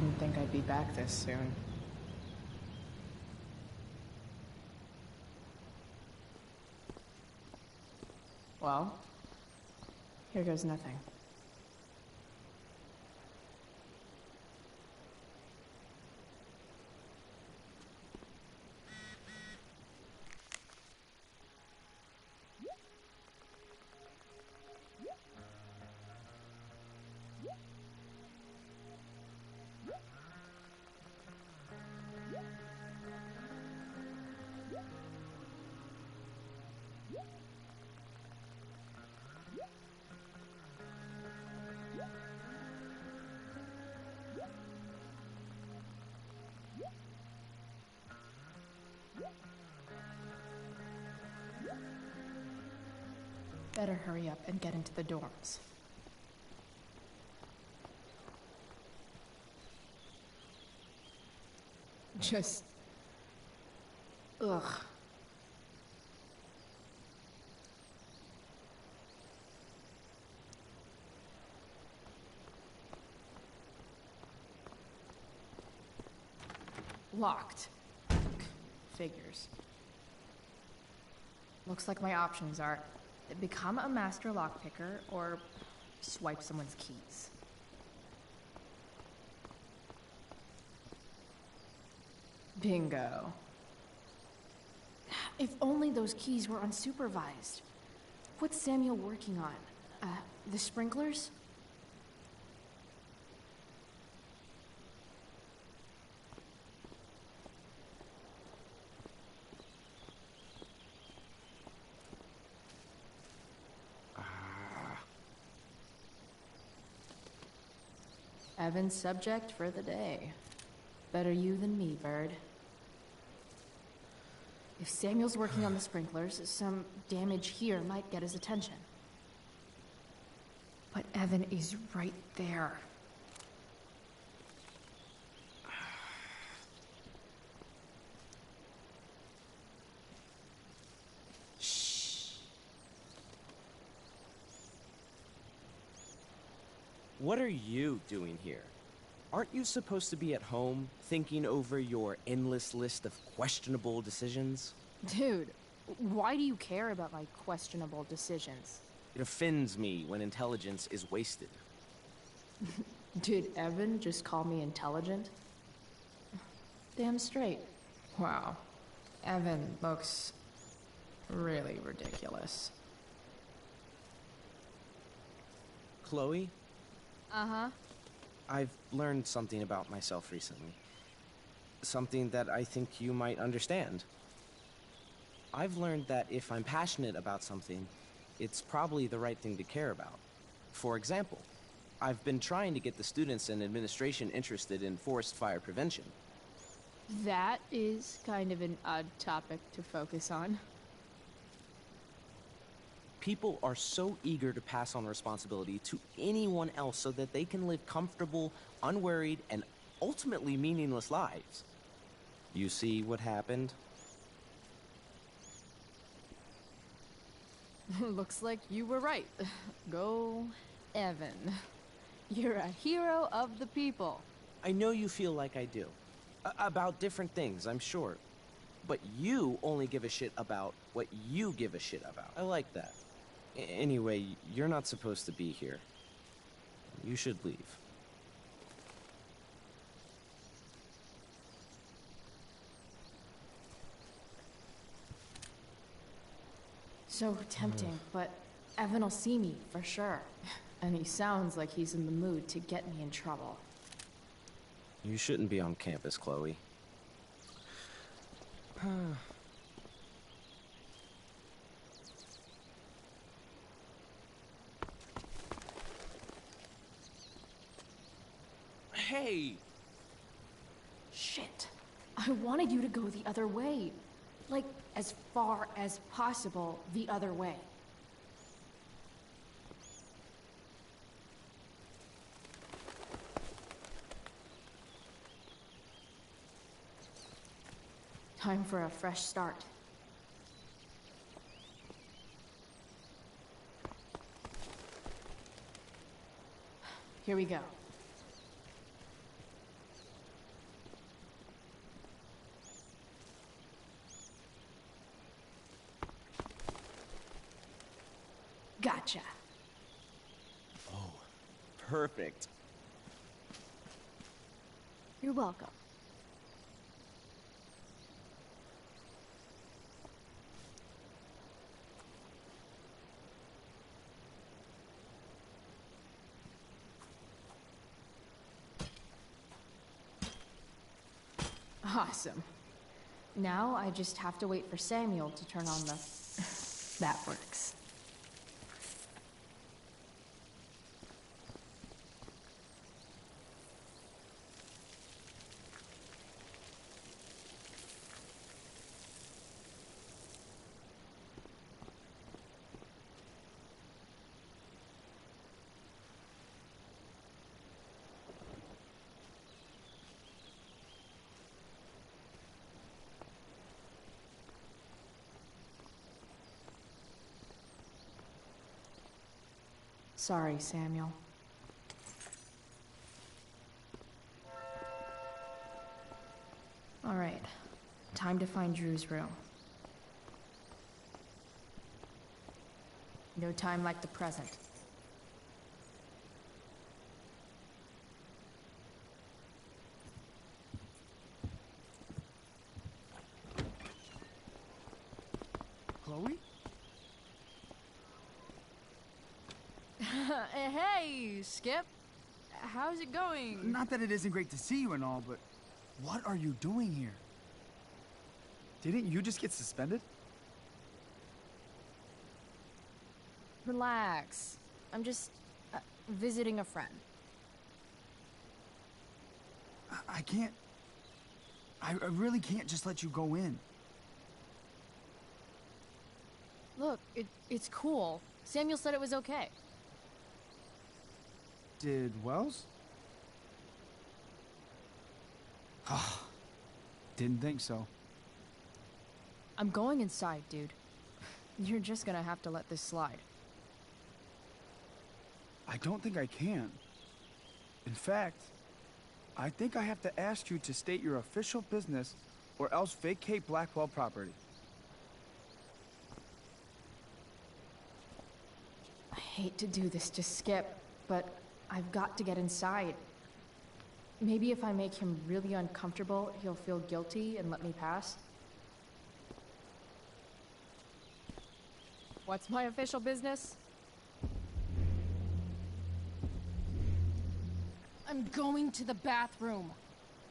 Didn't think I'd be back this soon. Well, here goes nothing. Better hurry up and get into the dorms. Just... ugh. Locked. Figures. Looks like my options are become a master lockpicker or swipe someone's keys. Bingo. If only those keys were unsupervised. What's Samuel working on? The sprinklers? Evan's subject for the day. Better you than me, Bird. If Samuel's working on the sprinklers, some damage here might get his attention. But Evan is right there. What are you doing here? Aren't you supposed to be at home, thinking over your endless list of questionable decisions? Dude, why do you care about my questionable decisions? It offends me when intelligence is wasted. Did Evan just call me intelligent? Damn straight. Wow. Evan looks really ridiculous. Chloe? Uh-huh. I've learned something about myself recently. Something that I think you might understand. I've learned that if I'm passionate about something, it's probably the right thing to care about. For example, I've been trying to get the students and administration interested in forest fire prevention. That is kind of an odd topic to focus on. People are so eager to pass on responsibility to anyone else so that they can live comfortable, unworried, and ultimately meaningless lives. You see what happened? Looks like you were right. Go, Evan. You're a hero of the people. I know you feel like I do. About different things, I'm sure. But you only give a shit about what you give a shit about. I like that. Anyway, you're not supposed to be here. You should leave. So tempting, but Evan will see me for sure. And he sounds like he's in the mood to get me in trouble. You shouldn't be on campus, Chloe. Hey! Shit. I wanted you to go the other way. Like, as far as possible the other way. Time for a fresh start. Here we go. perfect. You're welcome. Awesome. Now I just have to wait for Samuel to turn on the... That works. Sorry, Samuel. All right, time to find Drew's room. No time like the present. Chloe? Hey, Skip. How's it going? Not that it isn't great to see you and all, but what are you doing here? Didn't you just get suspended? Relax. I'm just visiting a friend. I can't... I really can't just let you go in. Look, it's cool. Samuel said it was okay. Did Wells? Didn't think so. I'm going inside, dude. You're just gonna have to let this slide. I don't think I can. In fact, I think I have to ask you to state your official business or else vacate Blackwell property. I hate to do this to Skip, but I've got to get inside. Maybe if I make him really uncomfortable, he'll feel guilty and let me pass. What's my official business? I'm going to the bathroom.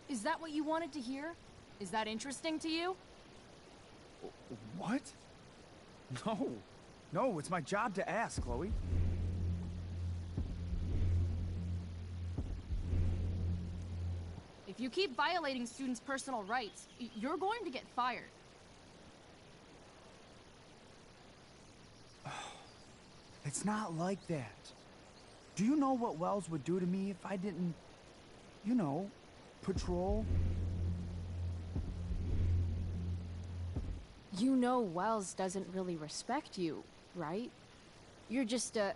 Is that what you wanted to hear? Is that interesting to you? What? No. No, it's my job to ask, Chloe. If you keep violating students' personal rights, you're going to get fired. It's not like that. Do you know what Wells would do to me if I didn't, you know, patrol? You know Wells doesn't really respect you, right? You're just a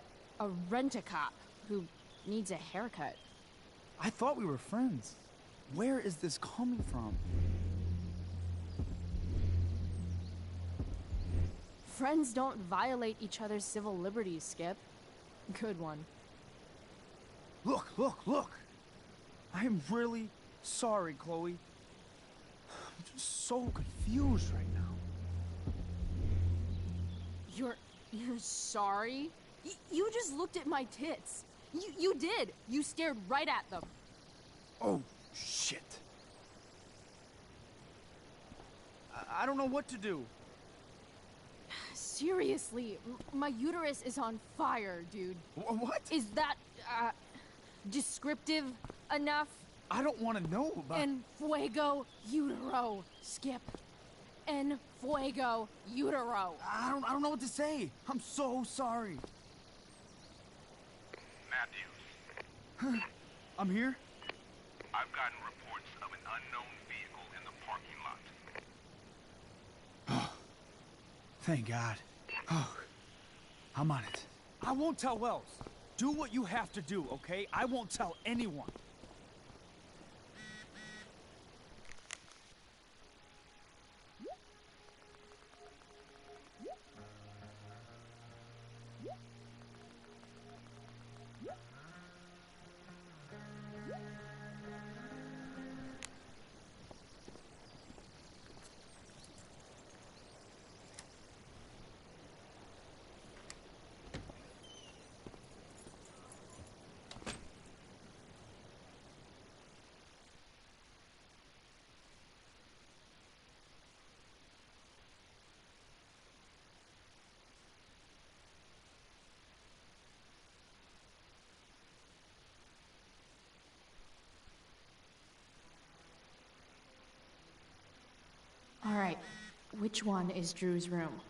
rent-a-cop who needs a haircut. I thought we were friends. Where is this coming from? Friends don't violate each other's civil liberties, Skip. Good one. Look, look, look! I am really sorry, Chloe. I'm just so confused right now. You're sorry? You just looked at my tits. You did. You stared right at them. Oh, shit. I don't know what to do. Seriously, my uterus is on fire, dude. What? Is that, descriptive enough? I don't want to know about... En fuego utero, Skip. En fuego utero. I don't know what to say. I'm so sorry. Matthews. I'm here? I've gotten reports of an unknown vehicle in the parking lot. Thank God. Oh, I'm on it. I won't tell Wells. Do what you have to do, okay? I won't tell anyone. Which one is Drew's room?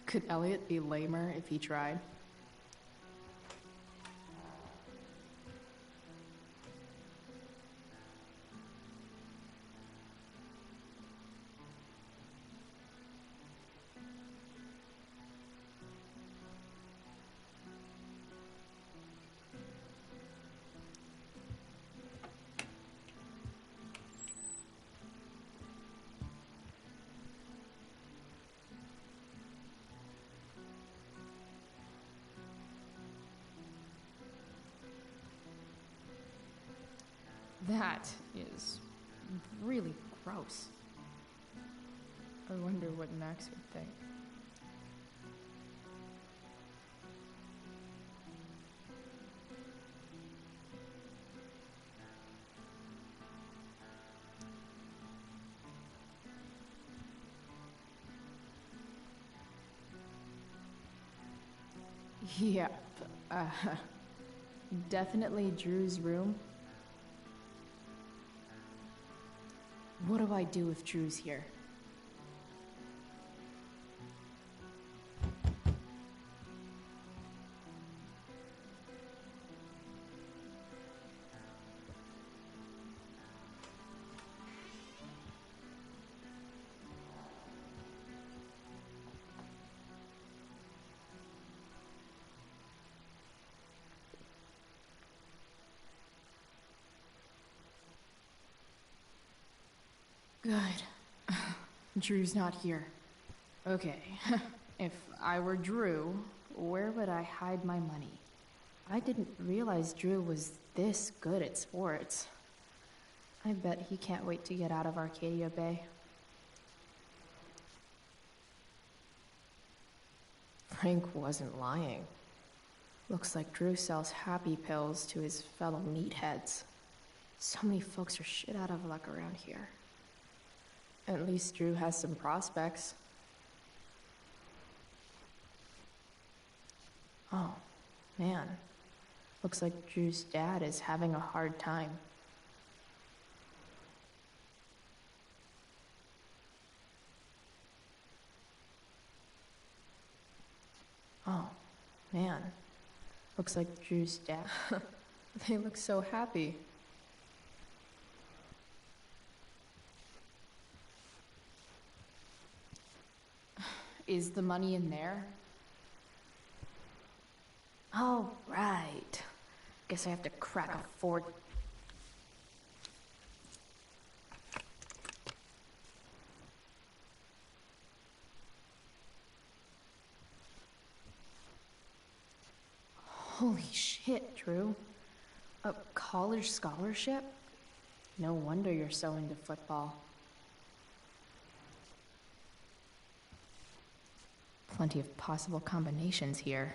Could Elliot be lamer if he tried? That is really gross. I wonder what Max would think. Yep. Definitely Drew's room. What do I do if Drew's here? Good. Drew's not here. Okay. If I were Drew, where would I hide my money? I didn't realize Drew was this good at sports. I bet he can't wait to get out of Arcadia Bay. Frank wasn't lying. Looks like Drew sells happy pills to his fellow meatheads. So many folks are shit out of luck around here. At least Drew has some prospects. Oh, man. Looks like Drew's dad is having a hard time. Oh, man. Looks like Drew's dad. They look so happy. Is the money in there? Oh, right. Guess I have to crack a fort. Holy shit, Drew. A college scholarship? No wonder you're so into football. Plenty of possible combinations here.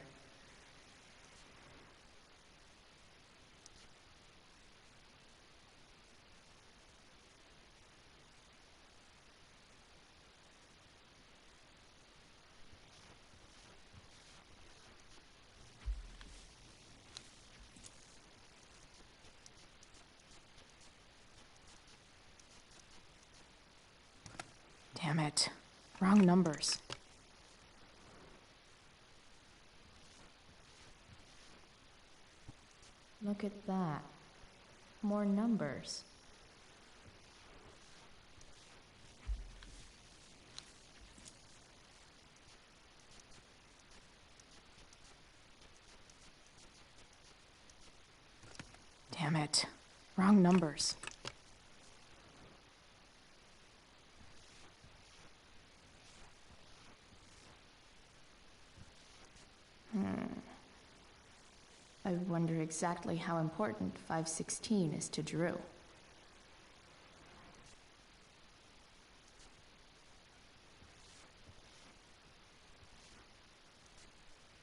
Damn it. Wrong numbers. Look at that. More numbers. Damn it. Wrong numbers. I wonder exactly how important 516 is to Drew.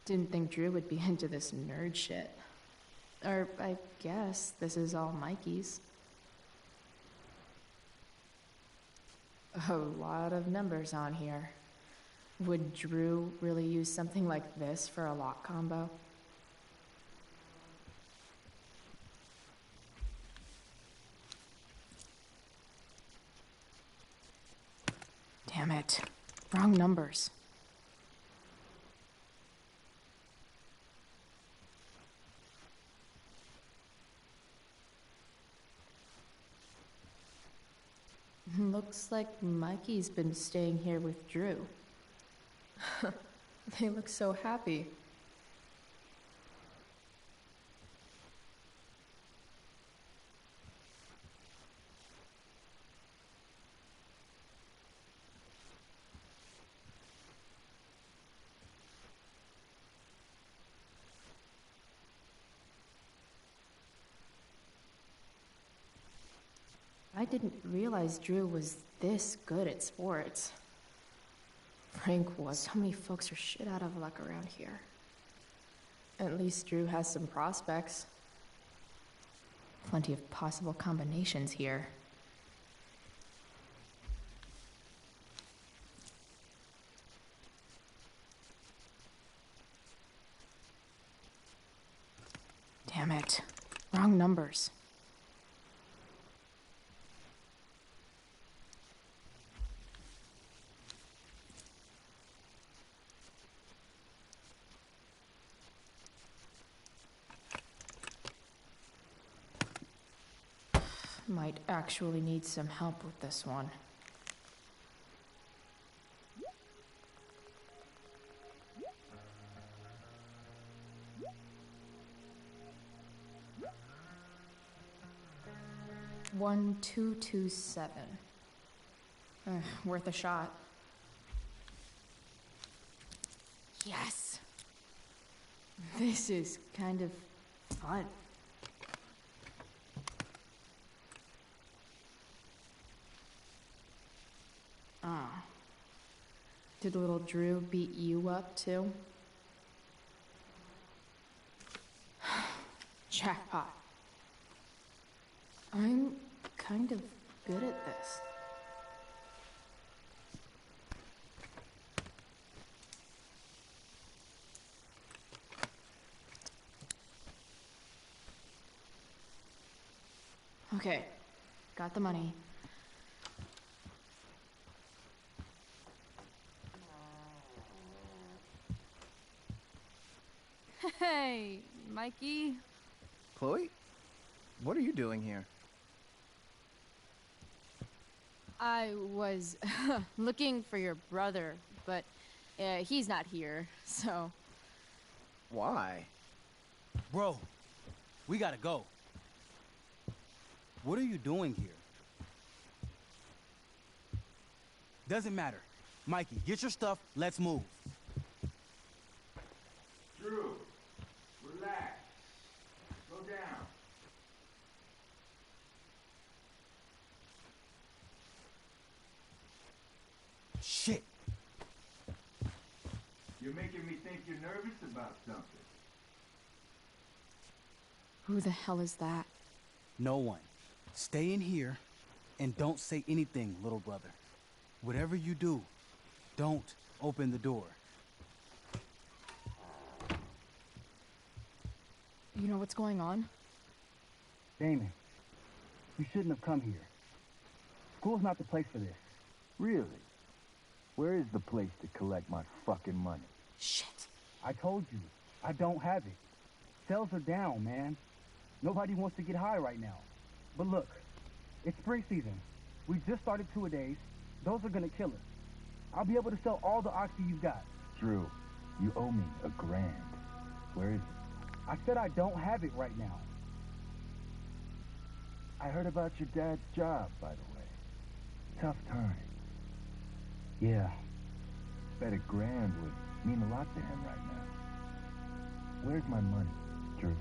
Didn't think Drew would be into this nerd shit. Or, I guess this is all Mikey's. A lot of numbers on here. Would Drew really use something like this for a lock combo? Damn it. Wrong numbers. Looks like Mikey's been staying here with Drew. They look so happy. I didn't realize Drew was this good at sports. Frank was. So many folks are shit out of luck around here. At least Drew has some prospects. Plenty of possible combinations here. Damn it. Wrong numbers. Might actually need some help with this one. One, 227. Worth a shot. Yes! This is kind of fun. Did little Drew beat you up, too? Jackpot. I'm kind of good at this. Okay, got the money. Hey, Mikey. Chloe? What are you doing here? I was looking for your brother, but he's not here, so... Why? Bro, we gotta go. What are you doing here? Doesn't matter. Mikey, get your stuff, let's move. Drew, relax. Slow down. Shit. You're making me think you're nervous about something. Who the hell is that? No one. Stay in here and don't say anything, little brother. Whatever you do, don't open the door. You know what's going on? Damon, you shouldn't have come here. School's not the place for this. Really? Where is the place to collect my fucking money? Shit. I told you, I don't have it. Sales are down, man. Nobody wants to get high right now. But look, it's spring season. We just started two-a-days. Those are gonna kill us. I'll be able to sell all the oxy you've got. Drew, you owe me $1,000. Where is it? I said I don't have it right now. I heard about your dad's job, by the way. Tough time. Yeah. Bet $1,000 would mean a lot to him right now. Where's my money, Drew?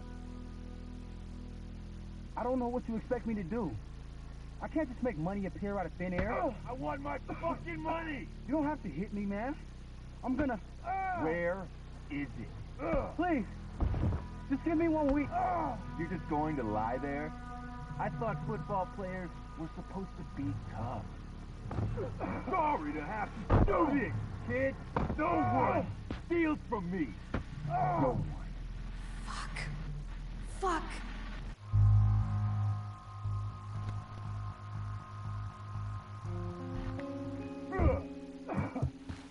I don't know what you expect me to do. I can't just make money appear out of thin air. Oh, I want my fucking money! You don't have to hit me, man. I'm gonna... Where is it? Please, just give me 1 week. You're just going to lie there? I thought football players were supposed to be tough. Sorry to have to do this, kid. No one steals from me. No one. Fuck.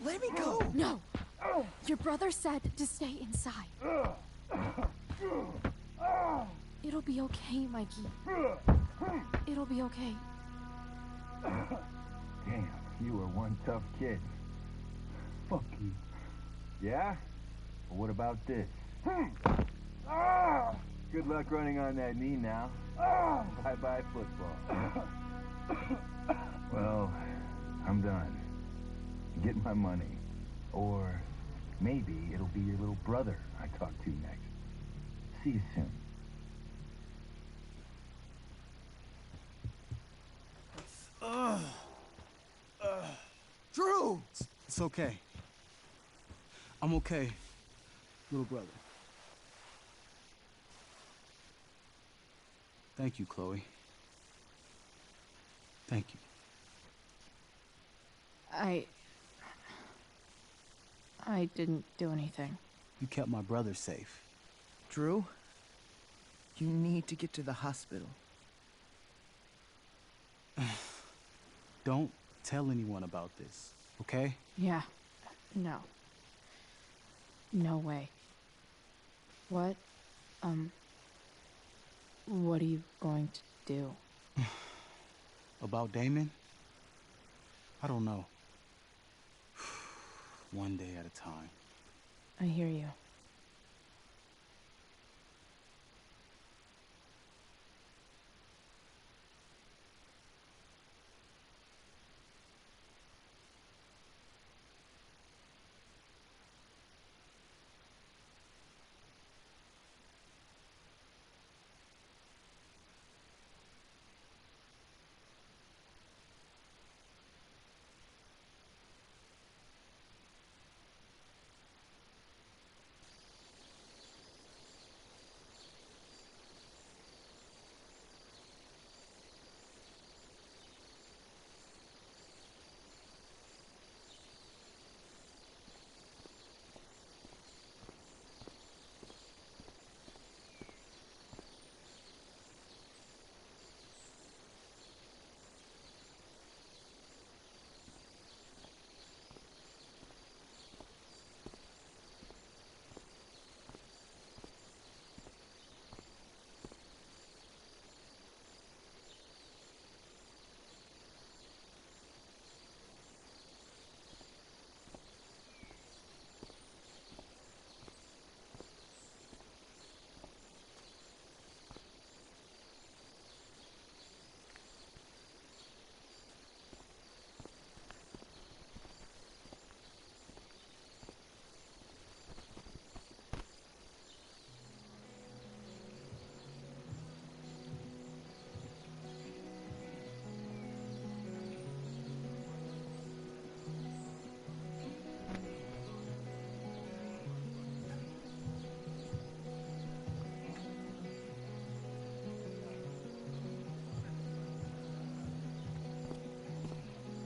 Let me go! No! Your brother said to stay inside. It'll be okay, Mikey. It'll be okay. Damn, you were one tough kid. Fuck you. Yeah? Well, what about this? Good luck running on that knee now. Bye-bye football. Well, I'm done. Get my money. Or maybe it'll be your little brother I talk to next. See you soon. Drew! It's okay. I'm okay, little brother. Thank you, Chloe. Thank you. I didn't do anything. You kept my brother safe. Drew, you need to get to the hospital. Don't tell anyone about this, okay? Yeah. No. No way. What are you going to do? About Damon? I don't know. One day at a time. I hear you.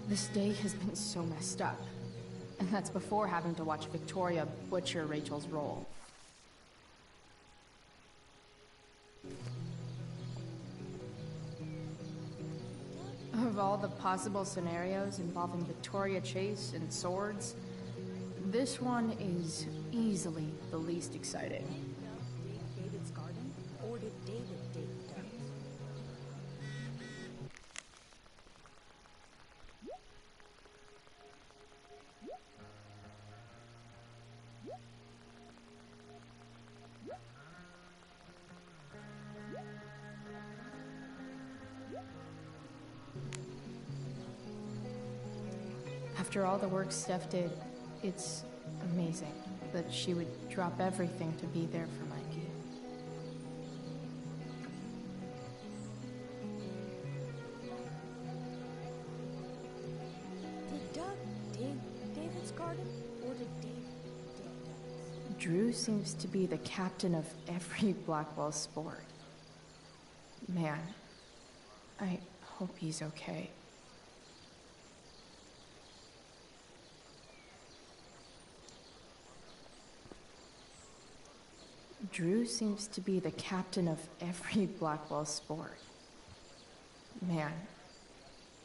This day has been so messed up. And that's before having to watch Victoria butcher Rachel's role. Of all the possible scenarios involving Victoria Chase and swords, this one is easily the least exciting. David's garden? Or did David dig dirt? After all the work Steph did, it's amazing that she would drop everything to be there for Mikey. Did Doug dig David's garden? Or did David dig Doug's? Drew seems to be the captain of every Blackwell sport. Man, I hope he's okay. Drew seems to be the captain of every Blackwell sport. Man,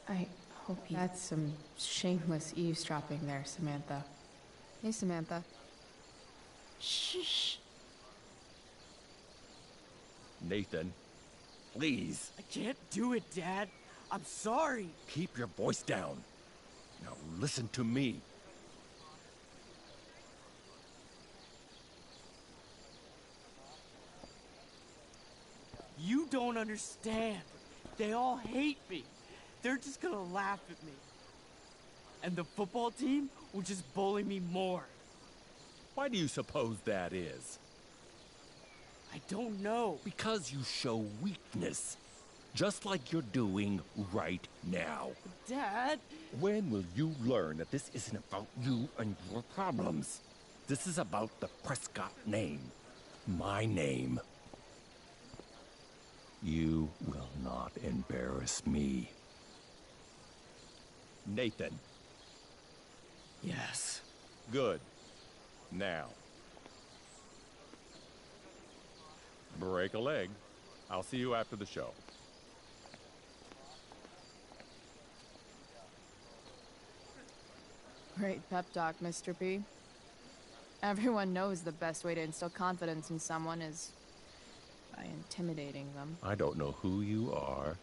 I hope he... That's some shameless eavesdropping there, Samantha. Hey, Samantha. Shh. Nathan, please. I can't do it, Dad. I'm sorry. Keep your voice down. Now listen to me. You don't understand. They all hate me. They're just gonna laugh at me. And the football team will just bully me more. Why do you suppose that is? I don't know. Because you show weakness. Just like you're doing right now. Dad! When will you learn that this isn't about you and your problems? This is about the Prescott name. My name. You will not embarrass me. Nathan. Yes. Good. Now. Break a leg. I'll see you after the show. Great pep talk, Mr. P. Everyone knows the best way to instill confidence in someone is by intimidating them. I don't know who you are,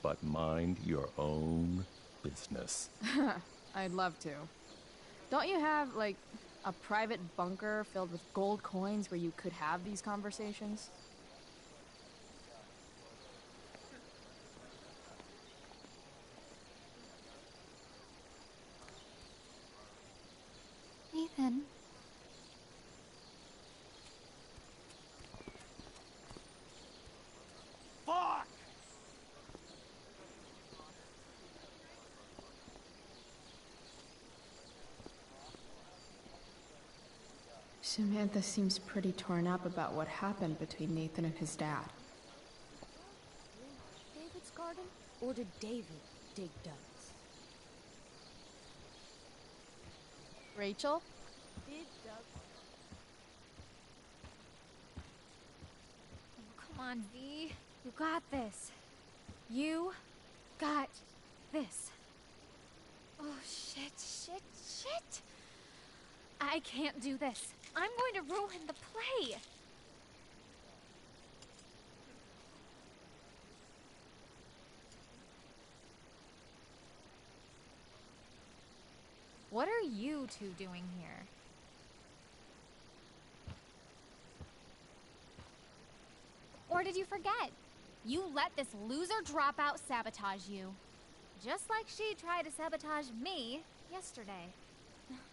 but mind your own business. I'd love to. Don't you have, like, a private bunker filled with gold coins where you could have these conversations? Nathan. Fuck! Samantha seems pretty torn up about what happened between Nathan and his dad. David's garden? Or did David dig ducks? Rachel? Did ducks. Oh, come on, V. You got this. You got this. Oh, shit. I can't do this. I'm going to ruin the play. What are you two doing here? Or did you forget? You let this loser dropout sabotage you. Just like she tried to sabotage me yesterday.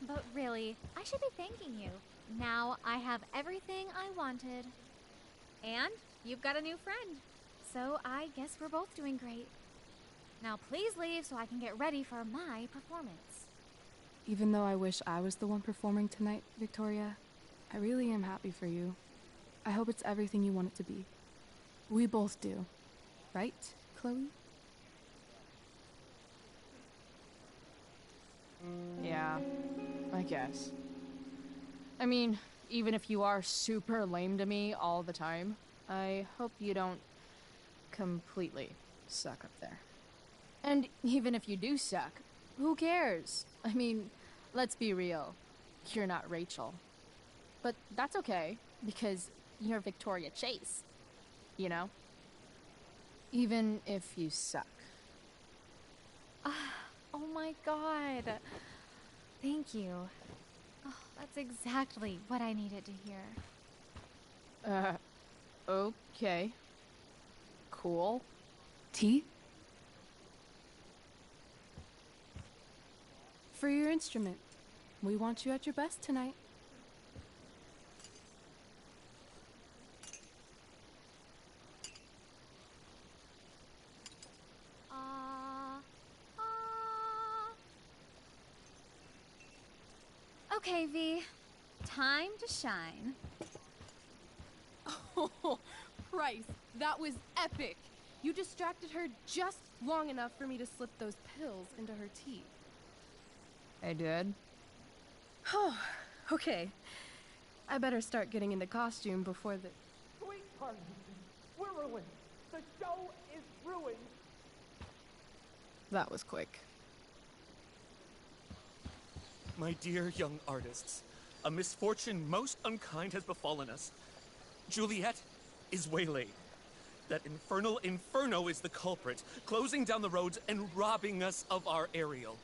But really, I should be thanking you. Now I have everything I wanted. And you've got a new friend. So I guess we're both doing great. Now please leave so I can get ready for my performance. Even though I wish I was the one performing tonight, Victoria, I really am happy for you. I hope it's everything you want it to be. We both do. Right, Chloe? Yeah, I guess. I mean, even if you are super lame to me all the time, I hope you don't completely suck up there. And even if you do suck, who cares? I mean, let's be real. You're not Rachel. But that's okay, because you're Victoria Chase. You know? Even if you suck. Oh my god. Thank you. Oh, that's exactly what I needed to hear. Okay. Cool. Tea? For your instrument. We want you at your best tonight. Okay, V. Time to shine. Oh, Price, that was epic. You distracted her just long enough for me to slip those pills into her tea. I did. Oh, okay. I better start getting into costume before the... Sorry, we're ruined. The show is ruined. That was quick. My dear young artists, a misfortune most unkind has befallen us. Juliet is waylaid. That infernal Inferno is the culprit, closing down the roads and robbing us of our Ariel.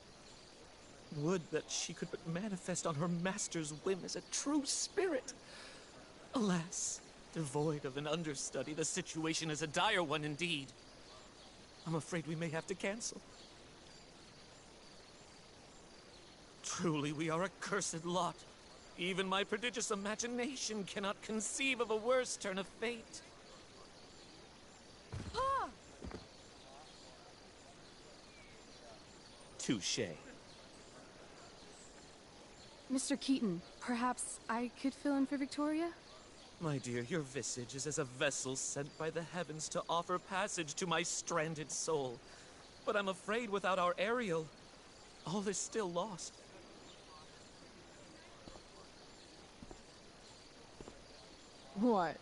Would that she could but manifest on her master's whim as a true spirit. Alas, devoid of an understudy, the situation is a dire one indeed. I'm afraid we may have to cancel. Truly, we are a cursed lot. Even my prodigious imagination cannot conceive of a worse turn of fate. Touché. Mr. Keaton, perhaps I could fill in for Victoria? My dear, your visage is as a vessel sent by the heavens to offer passage to my stranded soul. But I'm afraid without our Ariel, all is still lost. What?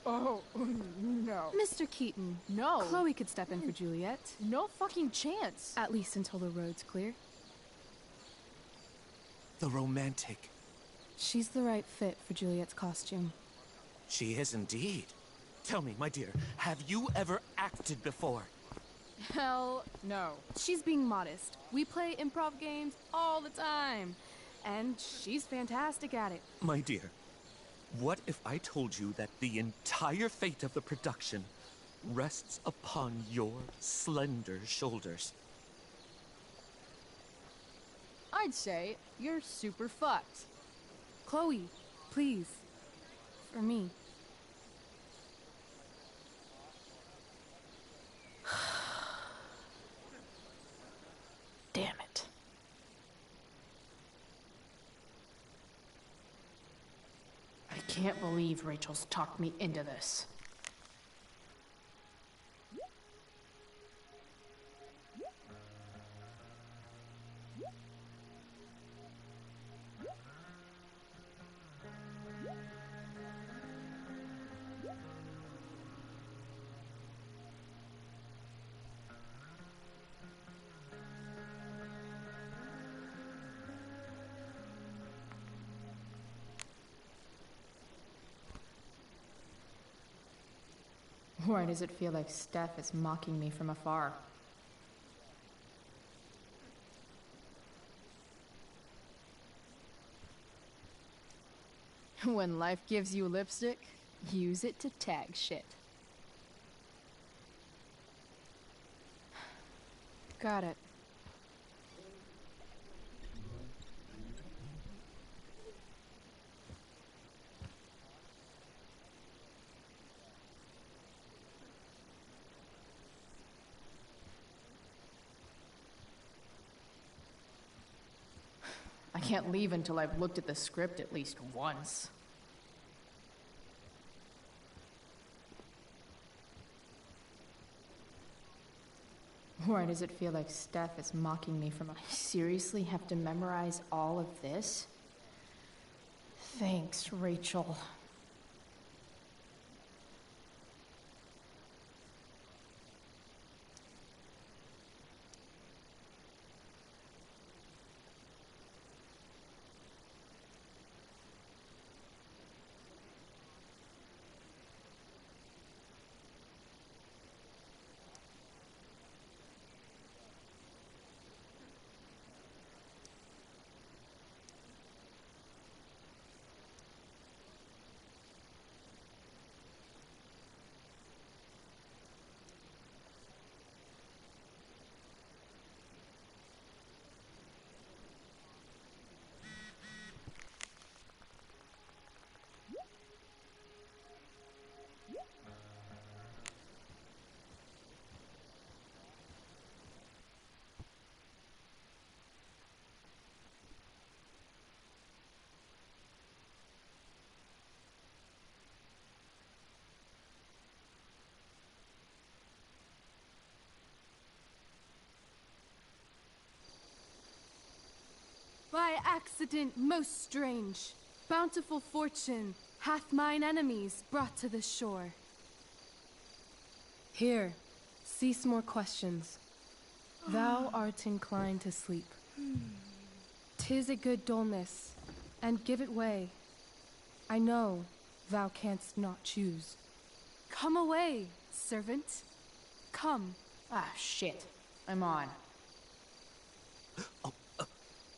Oh, no. Mr. Keaton. No. Chloe could step in for Juliet. No fucking chance. At least until the road's clear. The romantic. She's the right fit for Juliet's costume. She is indeed. Tell me, my dear, have you ever acted before? Hell no. She's being modest. We play improv games all the time. And she's fantastic at it. My dear, what if I told you that the entire fate of the production rests upon your slender shoulders? I'd say you're super fucked. Chloe, please. For me. Damn it. I can't believe Rachel's talked me into this. Why does it feel like Steph is mocking me from afar? When life gives you lipstick, use it to tag shit. Got it. I can't leave until I've looked at the script at least once. Why does it feel like Steph is mocking me from... I seriously have to memorize all of this? Thanks, Rachel. By accident, most strange. Bountiful fortune, hath mine enemies brought to this shore. Here, cease more questions. Thou art inclined to sleep. 'Tis a good dullness, and give it way. I know thou canst not choose. Come away, servant. Come. Ah, shit. I'm on.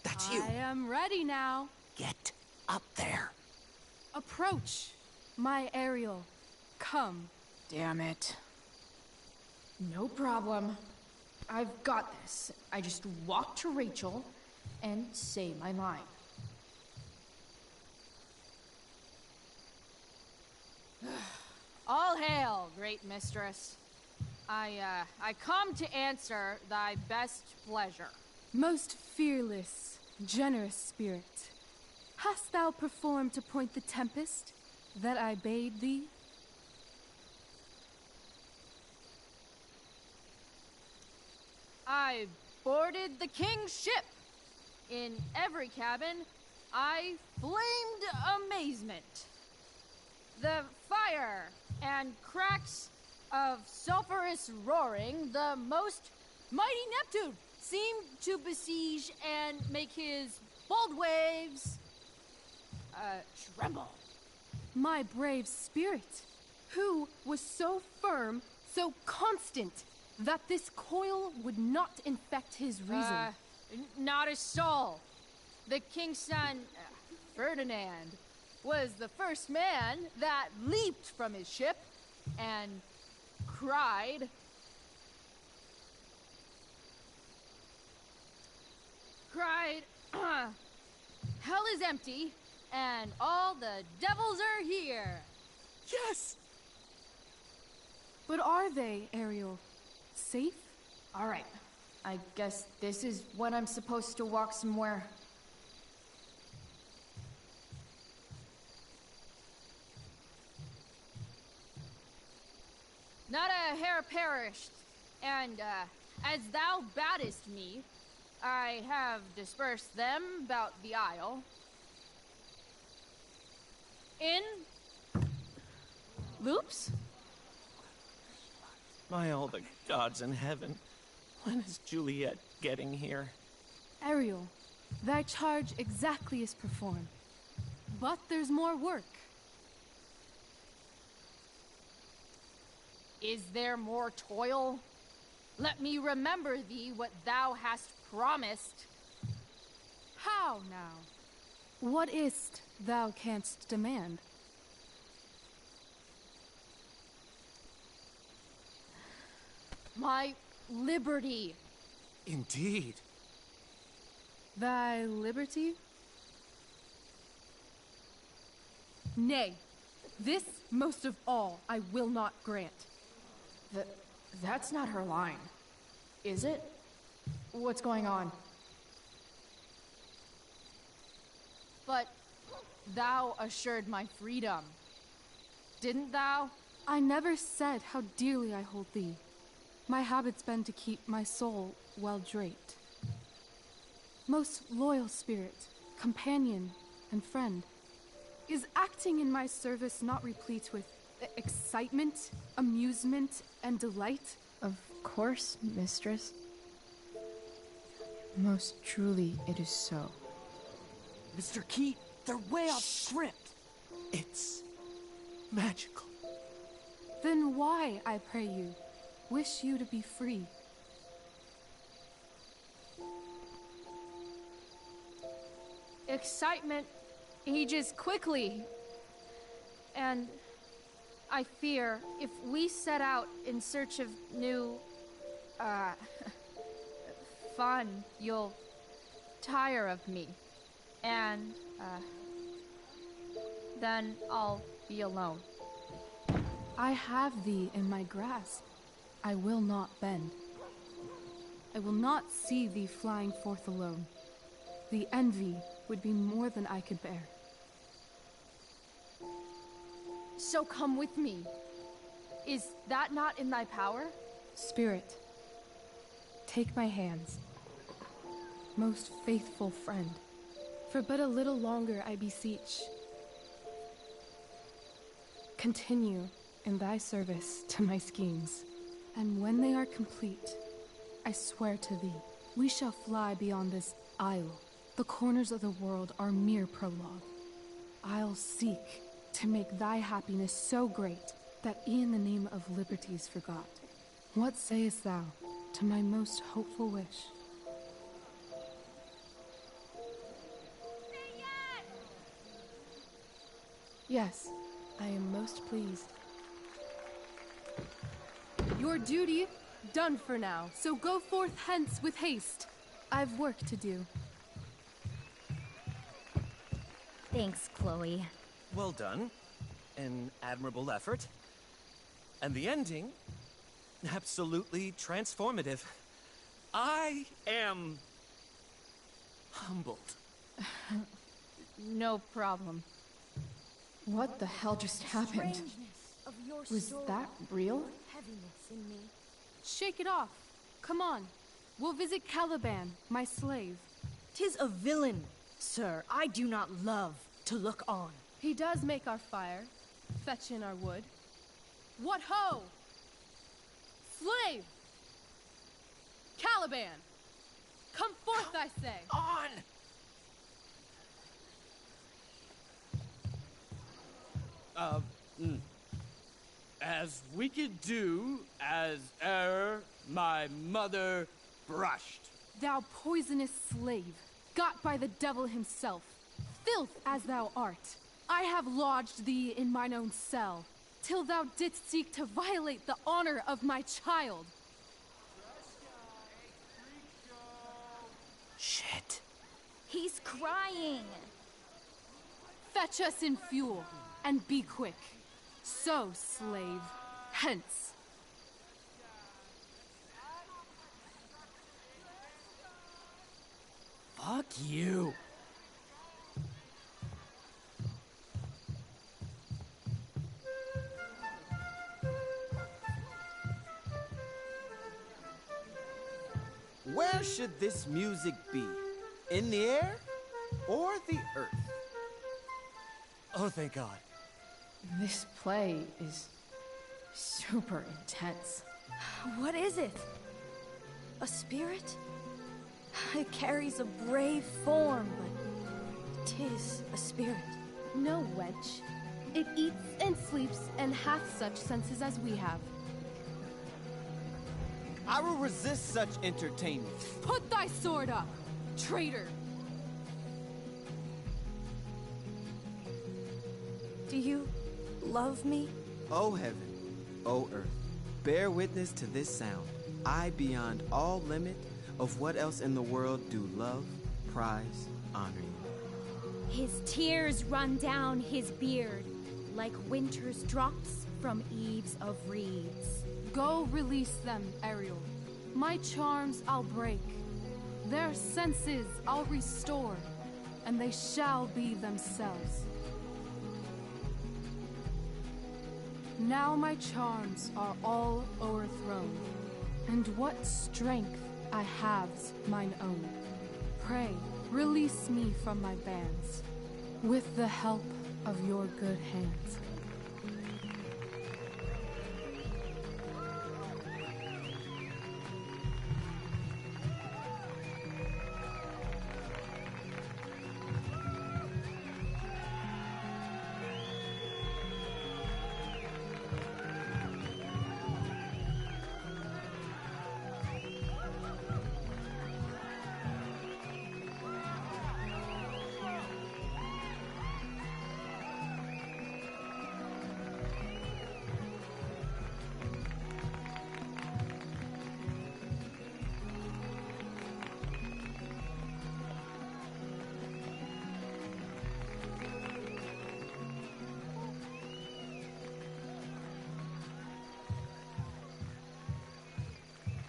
That's you. I am ready now. Get up there. Approach, my Ariel. Come. Damn it. No problem. I've got this. I just walk to Rachel and say my line. All hail, great mistress. I come to answer thy best pleasure. Most fearless, generous spirit, hast thou performed to point the tempest that I bade thee? I boarded the king's ship. In every cabin, I flamed amazement. The fire and cracks of sulphurous roaring, the most mighty Neptune seemed to besiege and make his bold waves tremble. My brave spirit, who was so firm, so constant, that this coil would not infect his reason. Not a soul. The king's son, Ferdinand, was the first man that leaped from his ship and cried, hell is empty and all the devils are here. Yes! But are they, Ariel? Safe? All right. I guess this is when I'm supposed to walk somewhere. Not a hair perished, and as thou badest me, I have dispersed them about the isle. In loops? My all the gods in heaven. When is Juliet getting here? Ariel, thy charge exactly is performed. But there's more work. Is there more toil? Let me remember thee what thou hast promised. How now? What is't thou canst demand? My liberty. Indeed. Thy liberty? Nay, this most of all I will not grant. That's not her line, is it? What's going on? But thou assured my freedom, didn't thou? I never said how dearly I hold thee. My habit's been to keep my soul well draped. Most loyal spirit, companion, and friend, is acting in my service not replete with excitement, amusement, and delight? Of course, mistress. Most truly it is so. Mr. Keat, they're way off script. It's magical. Then why, I pray you, wish you to be free? Excitement ages quickly. And I fear if we set out in search of new, fun, you'll tire of me. And, then I'll be alone. I have thee in my grasp. I will not bend. I will not see thee flying forth alone. The envy would be more than I could bear. So come with me. Is that not in thy power? Spirit, take my hands. Most faithful friend, for but a little longer I beseech. continue in thy service to my schemes. And when they are complete, I swear to thee, we shall fly beyond this isle. The corners of the world are mere prologue. I'll seek to make thy happiness so great that e'en the name of liberty's forgot. What sayest thou to my most hopeful wish? Yes, I am most pleased. Your duty done for now, so go forth hence with haste. I've work to do. Thanks, Chloe. Well done. An admirable effort. And the ending, absolutely transformative. I am humbled. No problem. What the hell just happened? Was that real? Shake it off. Come on. We'll visit Caliban, my slave. 'Tis a villain, sir. I do not love to look on. He does make our fire, fetch in our wood. What ho! Slave! Caliban! Come forth, I say! On! As we could do as e'er my mother brushed. Thou poisonous slave, got by the devil himself, filth as thou art, I have lodged thee in mine own cell, till thou didst seek to violate the honor of my child. Shit. He's crying. Fetch us in fuel, and be quick. So, slave, hence. Fuck you. Where should this music be? In the air or the earth? Oh, thank God. This play is super intense. What is it? A spirit? It carries a brave form, but 'tis a spirit. No, wench. It eats and sleeps and hath such senses as we have. I will resist such entertainment. Put thy sword up, traitor! Do you love me? O heaven, O earth, bear witness to this sound. I, beyond all limit of what else in the world, do love, prize, honor you. His tears run down his beard like winter's drops from eaves of reeds. Go release them, Ariel. My charms I'll break. Their senses I'll restore, and they shall be themselves. Now my charms are all o'erthrown, and what strength I have's mine own. Pray, release me from my bands, with the help of your good hands.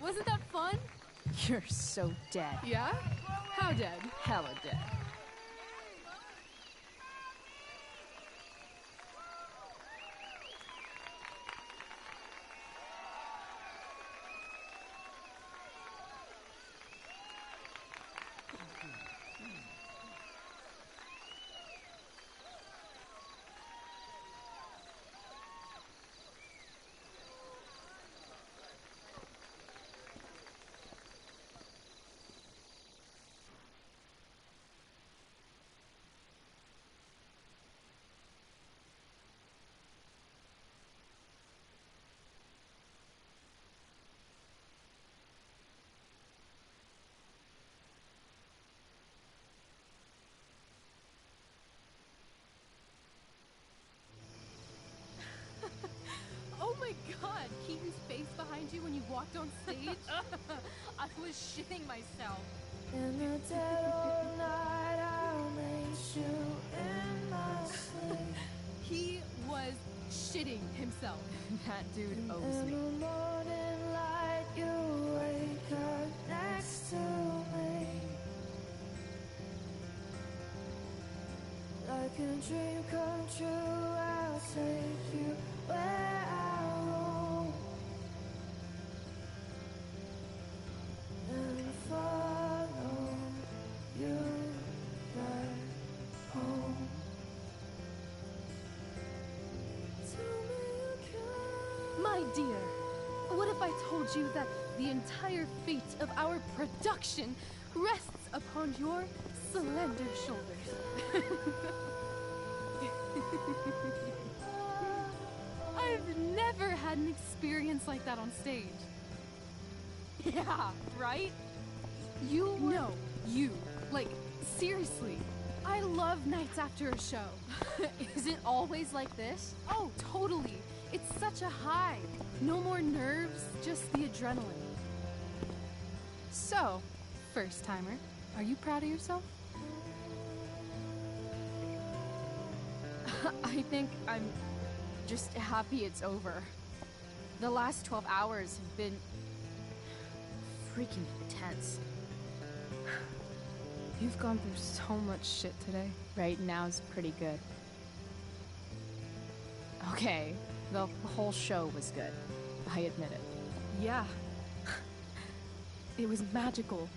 Wasn't that fun? You're so dead. Yeah? How dead? Hella dead. my god, Keaton's face behind you when you walked on stage? I was shitting myself. In the dead of night, I'll make you in my sleep. He was shitting himself. That dude owes In me. the morning light, you wake up next to me. Like a dream come true, I'll take you where I roam. And follow you back home. My dear, what if I told you that the entire fate of our production rests upon your slender shoulders? I've never had an experience like that on stage. Yeah, right? You were... No, you. Like, seriously. I love nights after a show. Is it always like this? Oh, totally. It's such a high. No more nerves, just the adrenaline. So, first timer, are you proud of yourself? I think I'm just happy it's over. The last 12 hours have been freaking intense. You've gone through so much shit today. Right now's pretty good. Okay, the whole show was good. I admit it. Yeah. It was magical.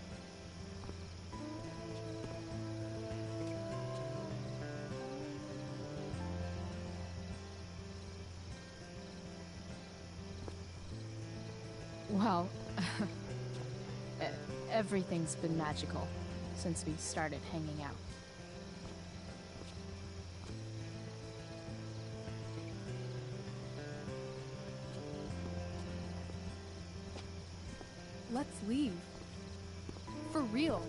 Well, everything's been magical since we started hanging out. Let's leave. For real.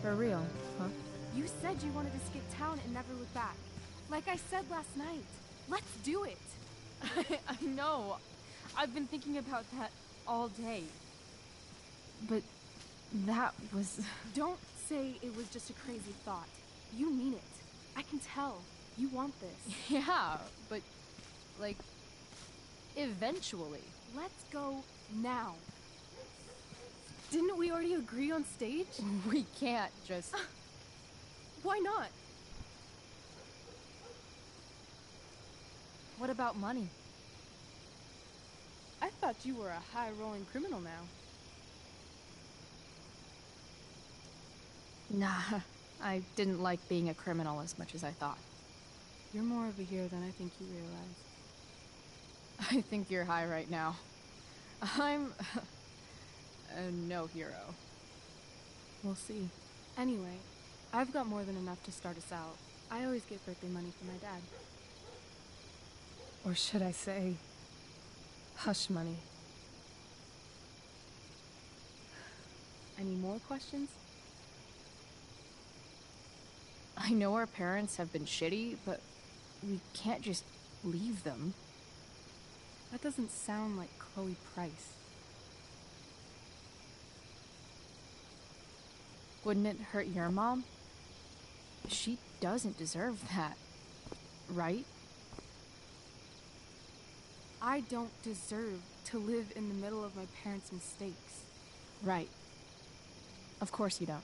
For real, huh? You said you wanted to skip town and never look back. Like I said last night. Let's do it. I know. I've been thinking about that all day. But that was... Don't say it was just a crazy thought. You mean it. I can tell. You want this. Yeah, but... like... eventually. Let's go now. Didn't we already agree on stage? We can't just... Why not? What about money? I thought you were a high-rolling criminal now. Nah, I didn't like being a criminal as much as I thought. You're more of a hero than I think you realize. I think you're high right now. I'm... no hero. We'll see. Anyway, I've got more than enough to start us out. I always get birthday money from my dad. Or should I say, hush money. Any more questions? I know our parents have been shitty, but we can't just leave them. That doesn't sound like Chloe Price. Wouldn't it hurt your mom? She doesn't deserve that, right? I don't deserve to live in the middle of my parents' mistakes. Right. Of course you don't.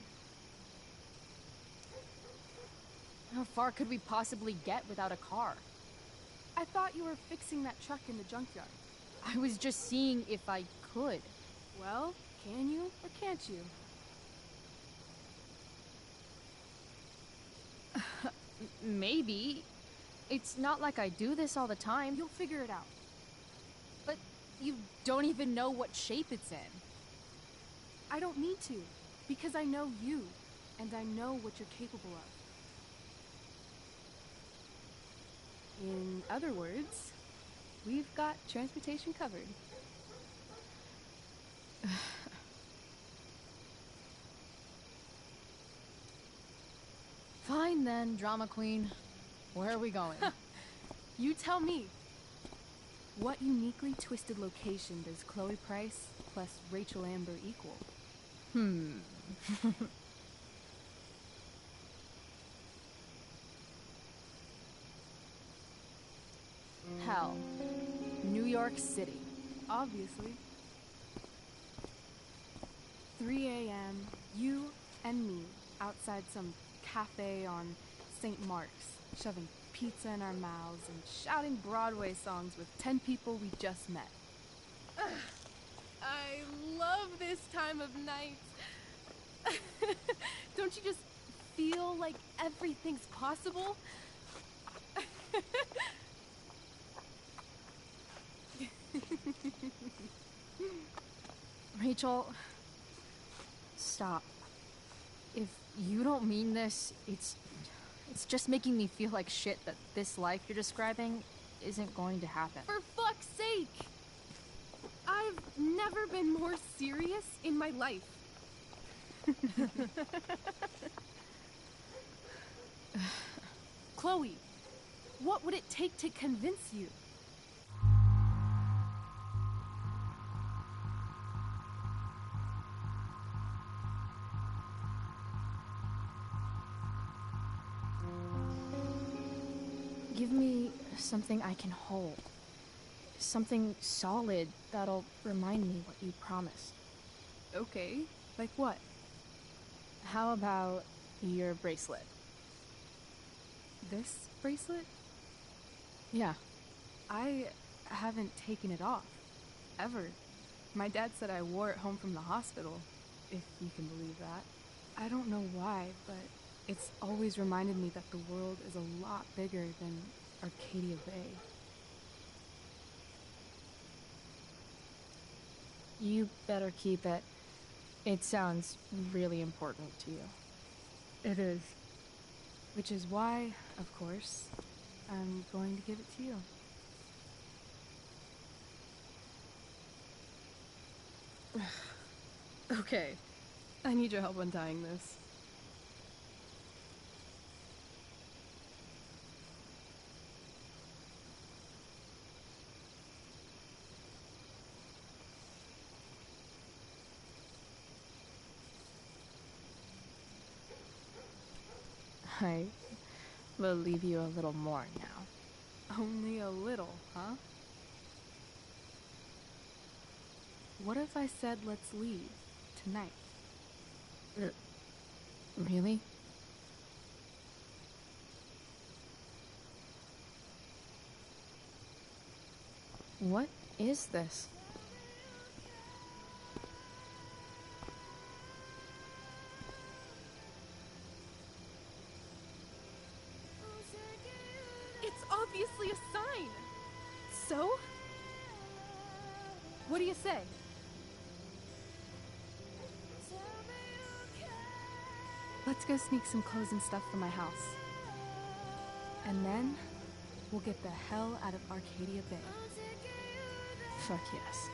How far could we possibly get without a car? I thought you were fixing that truck in the junkyard. I was just seeing if I could. Well, can you or can't you? Maybe. It's not like I do this all the time. You'll figure it out. But you don't even know what shape it's in. I don't need to, because I know you, and I know what you're capable of. In other words, we've got transportation covered. Fine then, drama queen. Where are we going? You tell me. What uniquely twisted location does Chloe Price plus Rachel Amber equal? Hell. New York City. Obviously. 3 a.m., you and me outside some cafe on St. Mark's, shoving pizza in our mouths and shouting Broadway songs with 10 people we just met. I love this time of night. Don't you just feel like everything's possible? Rachel, stop. If you don't mean this, it's just making me feel like shit that this life you're describing isn't going to happen. For fuck's sake! I've never been more serious in my life. Chloe, what would it take to convince you? Give me something I can hold. Something solid that'll remind me what you promised. Okay, like what? How about your bracelet? This bracelet? Yeah. I haven't taken it off. Ever. My dad said I wore it home from the hospital, if you can believe that. I don't know why, but it's always reminded me that the world is a lot bigger than Arcadia Bay. You better keep it. It sounds really important to you. It is. Which is why, of course, I'm going to give it to you. Okay. I need your help untying this. I will leave you a little more now. Only a little, huh? What if I said let's leave tonight? Really? What is this? It's obviously a sign! So? What do you say? Let's go sneak some clothes and stuff from my house. And then, we'll get the hell out of Arcadia Bay. Fuck yes.